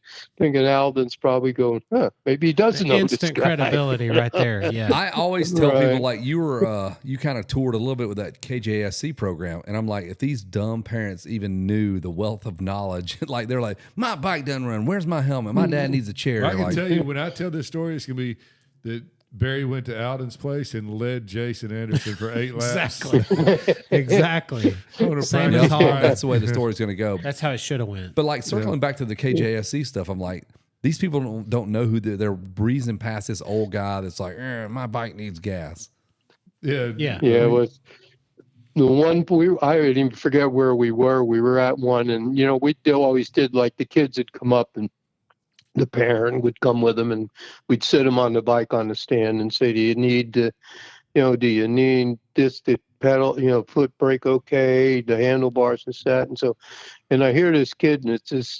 Alden's probably going, maybe he does know this Instant guy. credibility right there. Yeah. I always tell people, Right. like, you kind of toured a little bit with that KJSC program, and I'm like, if these dumb parents even knew the wealth of knowledge, like they're like, my bike doesn't run. Where's my helmet? My dad needs a chair. I can Like, tell you, when I tell this story, it's going to be that Barry went to Alden's place and led Jason Anderson for 8 laps. Exactly. On a Same practice as Hall. ride. that's the way the story's going to go. That's how it should have went. But like circling back to the KJSC stuff, I'm like, these people don't know who they're breezing past this old guy that's like, my bike needs gas. Yeah. Yeah. Yeah, it was the one I even forget where we were. We were at one, and we always did, like, the kids would come up, and the parent would come with them, and we'd sit them on the bike on the stand and say, "Do you need do you need this, the pedal, foot brake okay, the handlebars and that?" And so, and I hear this kid, and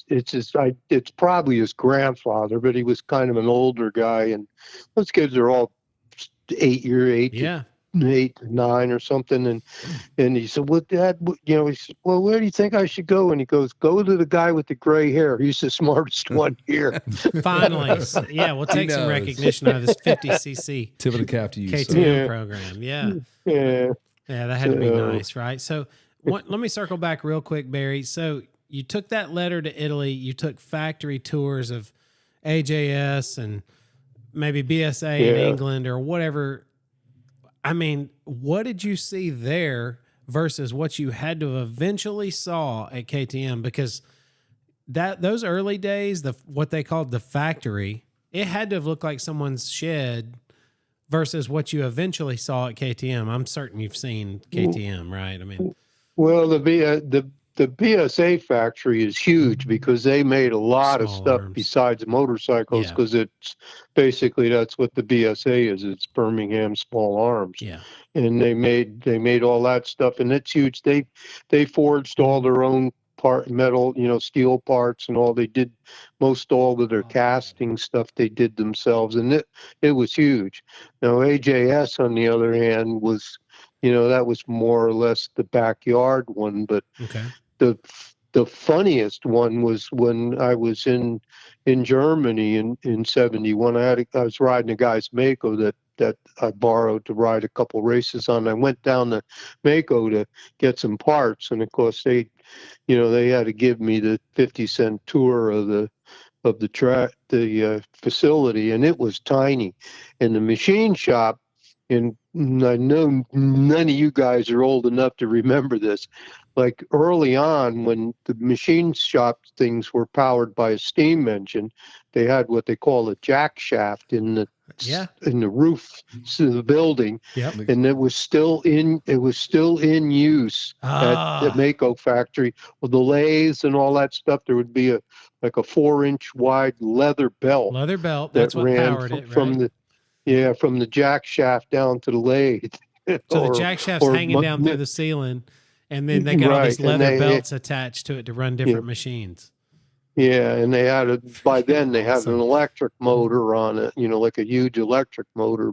it's probably his grandfather, but he was kind of an older guy, and those kids are all 8 Yeah. 8 to 9 or something, and he said, "Well, Dad, he said, well, where do you think I should go?" And he goes, "Go to the guy with the gray hair. He's the smartest one here." Finally. Yeah, we'll take some knows. recognition out of this 50cc Tip of the cap to you. KTM sir. Yeah. program. Yeah. Yeah. Yeah, that had to be So- nice, right? So let me circle back real quick, Barry. So you took that letter to Italy. You took factory tours of AJS and maybe BSA in Yeah. England or whatever. I mean, what did you see there versus what you had to have eventually saw at KTM? Because those early days, what they called the factory, it had to have looked like someone's shed versus what you eventually saw at KTM. I'm certain you've seen KTM, right? I mean, Well, the BSA factory is huge because they made a lot of Small stuff arms. besides motorcycles, Yeah. because it's basically that's what the BSA is. It's Birmingham Small Arms. yeah, And they made all that stuff, and it's huge. They forged all their own metal, steel parts and all. They did most all of their casting stuff they did themselves, and it was huge. Now AJS on the other hand was, that was more or less the backyard one. But okay, the the funniest one was when I was in Germany in '71. I was riding a guy's Mako that I borrowed to ride a couple races on. I went down to Mako to get some parts, and of course they had to give me the 50-cent tour of the facility, and it was tiny. And the machine shop, and I know none of you guys are old enough to remember this. Like early on, when the machine shop things were powered by a steam engine, they had what they call a jack shaft in the Yeah. roof of the building, yep. and it was still in use at the Mako factory with the lathes and all that stuff. There would be a 4-inch wide leather belt Leather belt. that That's what ran powered it, from right? from the jack shaft down to the lathe. So the jack shaft's hanging down through the ceiling, and then they got all these Right, and leather belts attached to it to run different machines. Yeah, and they had by then they had Awesome. an electric motor on it, like a huge electric motor.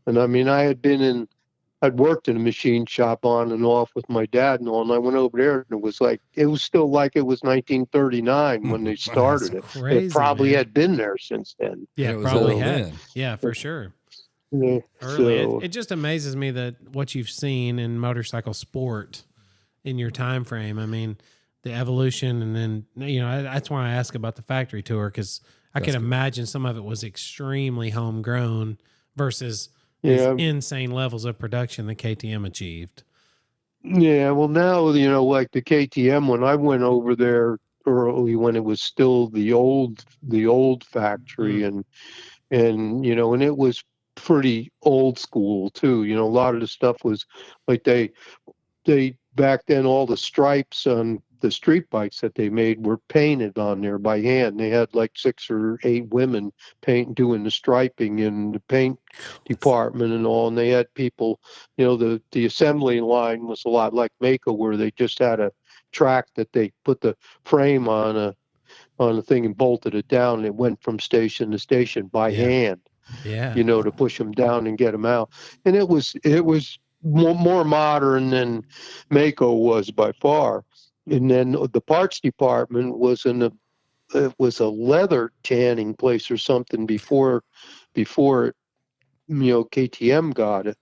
And I mean, I'd worked in a machine shop on and off with my dad and all, and I went over there and it was still like it was 1939 when they started it. Crazy, It probably man. had been there since then. Yeah, It was probably old had. then. Yeah, for sure. Yeah, Early. so, It just amazes me that what you've seen in motorcycle sport in your time frame. I mean, the evolution, and then that's why I ask about the factory tour, because I can imagine some of it was extremely homegrown versus these insane levels of production that KTM achieved. Yeah, well now, like the KTM, when I went over there early when it was still the old factory, and and it was pretty old school too. A lot of the stuff was like they back then, all the stripes on the street bikes that they made were painted on there by hand. They had like 6 or 8 women doing the striping in the paint department and all, and they had people, the assembly line was a lot like Mako, where they just had a track that they put the frame on a thing and bolted it down, and it went from station to station by hand. Yeah. To push them down and get them out. And it was more modern than Mako was by far. And then the parts department was it was a leather tanning place or something before KTM got it.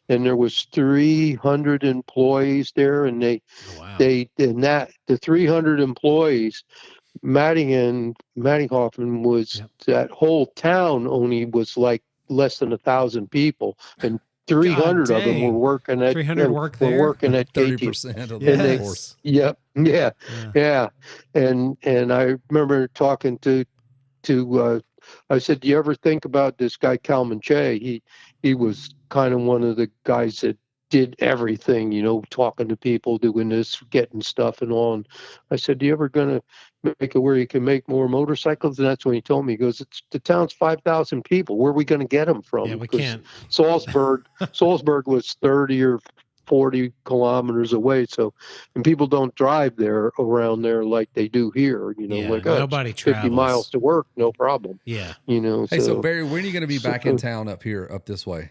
And there was 300 employees there, and the 300 employees, Mattinghofen was, that whole town only was like less than 1,000 people, and 300 of them were working at 300 work there? working at 30% of the Yes. workforce. Yeah. And I remember talking to I said, "Do you ever think about this guy Kalman Che? He was kind of one of the guys that did everything, talking to people, doing this, getting stuff and all." And I said, "Do you ever gonna make it where you can make more motorcycles?" And that's when he told me, he goes, the town's 5,000 people. Where are we going to get them from? Yeah, we 'Cause can't. Salzburg was 30 or 40 kilometers away. So, and people don't drive there around there like they do here. Like, nobody it's 50 travels. miles to work, no problem. Yeah. Hey, so Barry, when are you going to be back in town up this way?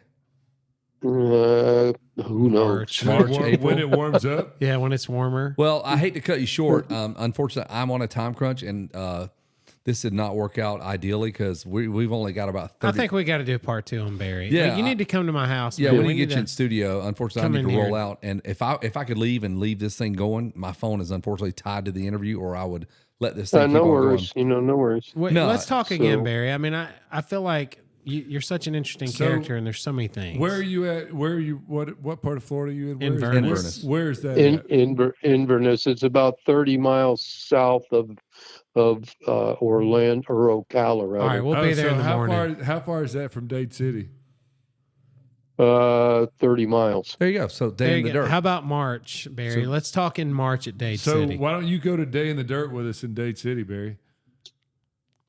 Who knows? March, when it warms up. Yeah, when it's warmer. Well, I hate to cut you short. Unfortunately, I'm on a time crunch, and this did not work out ideally because we've only got about 30. I think we got to do part 2 on Barry. Yeah, Like, you need to come to my house. Yeah, man. we need to need get you in studio. Unfortunately, I need to roll out. And if I could leave this thing going, my phone is unfortunately tied to the interview, or I would let this thing keep no on worries. going. No worries. Wait, No, let's talk again, Barry. I mean, I feel like you're such an interesting So, character, and there's so many things. Where are you at? Where are you? What part of Florida are you in? Where is- Inverness. Where is that? In at? Inverness. It's about 30 miles south of Orlando or Ocala, All right, rather. we'll be there in the how morning. How far is that from Dade City? 30 miles. There you go. So There day you in the go. dirt. How about March, Barry? Let's talk in March at Dade So City. why don't you go to Day in the Dirt with us in Dade City, Barry?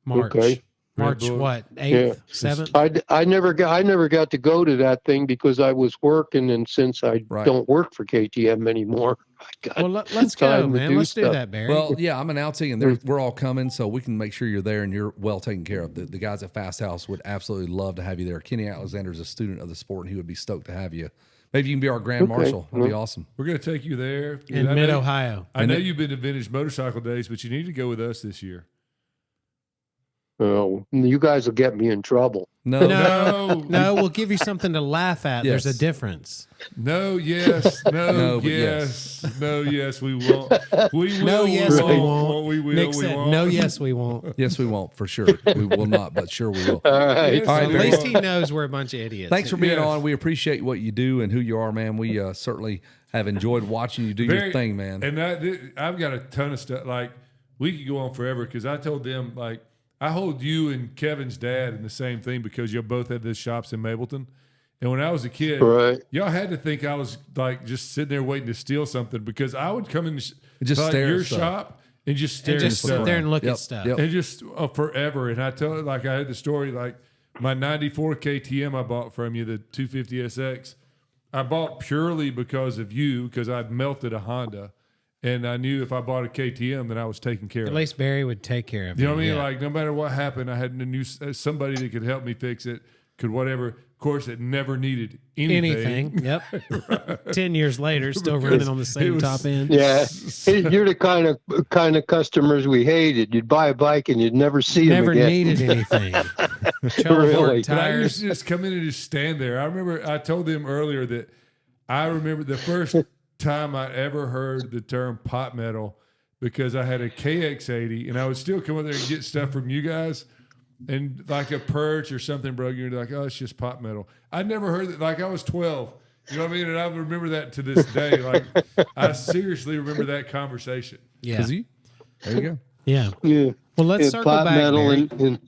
March. Okay. March Red Bull. what? 8th, 7th? I never got to go to that thing because I was working, and since I Right. don't work for KTM anymore, I got Well, let's go, time to man. do Let's do stuff. that, Barry. Well, yeah, I'm announcing, and we're all coming, so we can make sure you're there and you're well taken care of. The guys at Fast House would absolutely love to have you there. Kenny Alexander is a student of the sport, and he would be stoked to have you. Maybe you can be our grand marshal. That'd be awesome. We're going to take you there. in I know- Mid Ohio. I know you've been to Vintage Motorcycle Days, but you need to go with us this year. Oh, you guys will get me in trouble. No, No, we'll give you something to laugh at. Yes. There's a difference. No, yes, no, No, but yes, no, yes, we won't. We will. No, yes, we won't. won't. We will. Nick we said, won't. no, yes, we won't. yes, we won't for sure. We will not, but sure we will. All right. Yes, All right, At we Barry. least will. he knows we're a bunch of idiots. Thanks for being Yes. on. We appreciate what you do and who you are, man. We certainly have enjoyed watching you do your Very- thing, man. And I've got a ton of stuff. Like, we could go on forever because I told them, like, I hold you and Kevin's dad in the same thing because you both had those shops in Mableton. And when I was a kid, Right. y'all had to think I was like just sitting there waiting to steal something because I would come in Just to stare at your stuff. shop and just stare and at just sit stuff. there and look Yep, at stuff. yep. And just forever. And I tell it like I had the story like my 94 KTM I bought from you, the 250 SX. I bought purely because of you because I'd melted a Honda. And I knew if I bought a KTM, then I was taken care At of. least Barry would take care of You know what I mean? yeah. Like no matter what happened, I had somebody that could help me fix it, could whatever. Of course, it never needed anything. anything. Yep. 10 years later, still running on the same was- top end. Yeah, you're the kind of customers we hated. You'd buy a bike and you'd never see Never them again. needed anything. Really? Trailboard But I used tires. to just come in and just stand there. I remember I told them earlier that I remember the first time I ever heard the term pot metal because I had a KX80 and I would still come in there and get stuff from you guys and like a perch or something broke. You're like, oh, it's just pot metal. I never heard that. Like I was 12. You know what I mean? And I remember that to this day. Like I seriously remember that conversation. Yeah. 'Cause there you go. Yeah. Yeah, Well, let's yeah, circle pot back. metal Barry. and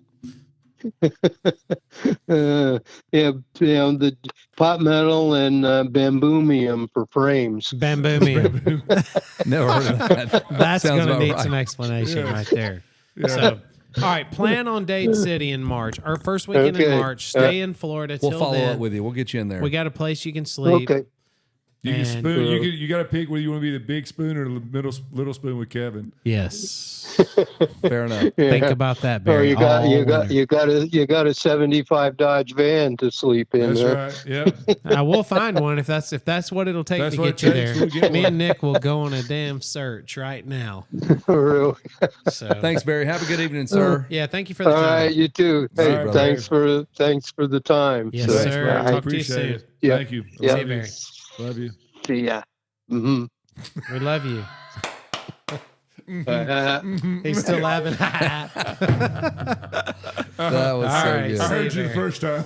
the pot metal and bamboomium for frames. Bamboomium. Never heard of that. That's Sounds going to about need right. some explanation Yeah. right there. So, all right, plan on Dade City in March. Our first weekend in Okay. March. Stay in Florida We'll till follow then. up with you. We'll get you in there. We got a place you can sleep. Okay. You can And- spoon. You got to pick whether you want to be the big spoon or the little spoon with Kevin. Yes. Fair enough. Think about that, Or Barry. you got all winter. you got a 75 Dodge van to sleep in. That's huh? right. Yeah. We'll find one if that's what it'll take That's to what get you it takes. there. We'll get Me one. and Nick will go on a damn search right now. Really? So Thanks, Barry. Have a good evening, sir. Yeah, thank you for the All time. right, you too. Hey, right, thanks for the time. Yes, So, sir. all right, Talk to you soon. Appreciate it. Yeah. Thank you. Yeah. See you, Barry. Love you. See ya. Mm-hmm. We love you. He's still laughing. That was All so right, good. I see heard you, you the Barry. first time.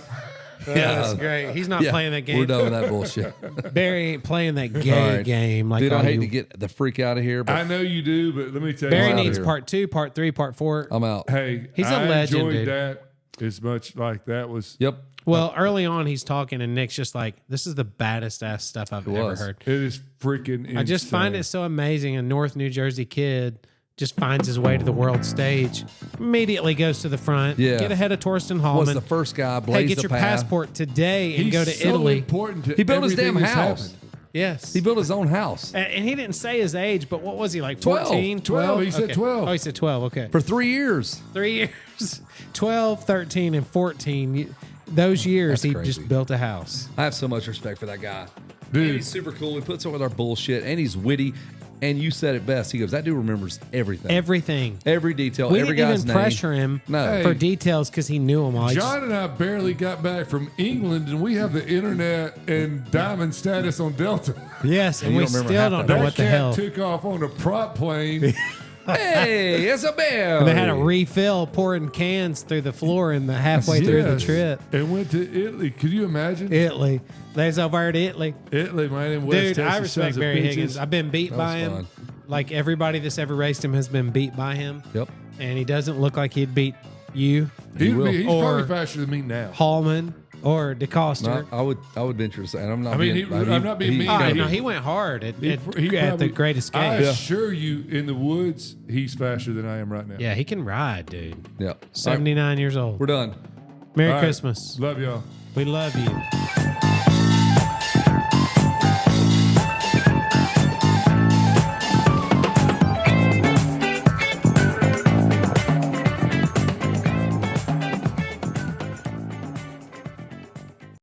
That's great. He's not Yeah, playing that game. We're done with that bullshit. Barry ain't playing that All gay right. game like Dude, I all hate you. to get the freak out of here, but I know you do, but let me tell Barry you. outta needs here. part 2, part 3, part 4. I'm out. Hey, He's a I legend, enjoyed dude. that as much like that was. Yep. Well, early on, he's talking, and Nick's just like, "This is the baddest ass stuff I've ever was. heard." It is freaking insane. I just find it so amazing. A North New Jersey kid just finds his way to the world stage, immediately goes to the front, Yeah. get ahead of Torsten Was Hallman. the first guy, Hey, blazed get the your path. passport today and He's go to so Italy. important to He built his everything damn that's house. happened. Yes. He built his own house And he didn't say his age, but what was he, like 12. 14? 12. He said Okay. 12. Oh, he said 12. Okay. for 3 years. 3 years. 12, 13, and 14. Those years, That's he crazy. just built a house. I have so much respect for that guy. Dude. And he's super cool. He puts up with our bullshit, and he's witty. And you said it best. He goes, "That dude remembers everything, Everything. every detail, We every didn't guy's even name." pressure him No. for details because he knew them all. He just- John and I barely got back from England, and we have the internet and diamond status on Delta. yes, and you we don't remember still half don't that. know That what the cat hell. took off on a prop plane Hey, it's a bear. And they had a refill pouring cans through the floor in the halfway through the Yes. trip. And went to Italy. Could you imagine? Italy. They's over to Italy. Italy, man, in West Dude, Texas. I respect sons of Barry bitches. Higgins. I've been beat That by was him. fun. Like everybody that's ever raced him has been beat by him. Yep. And he doesn't look like he'd beat you, He's will. probably Or- faster than me now. Hallman, or DeCoster. No, I would venture to say, and I'm not. I mean, I'm not being mean. Oh, he- no, he went hard at He the probably- Great Escape. I assure you, in the woods, he's faster than I am right now. Yeah, he can ride, dude. Yeah. 79 years old. We're done. Merry All right. Christmas. Love y'all. We love you.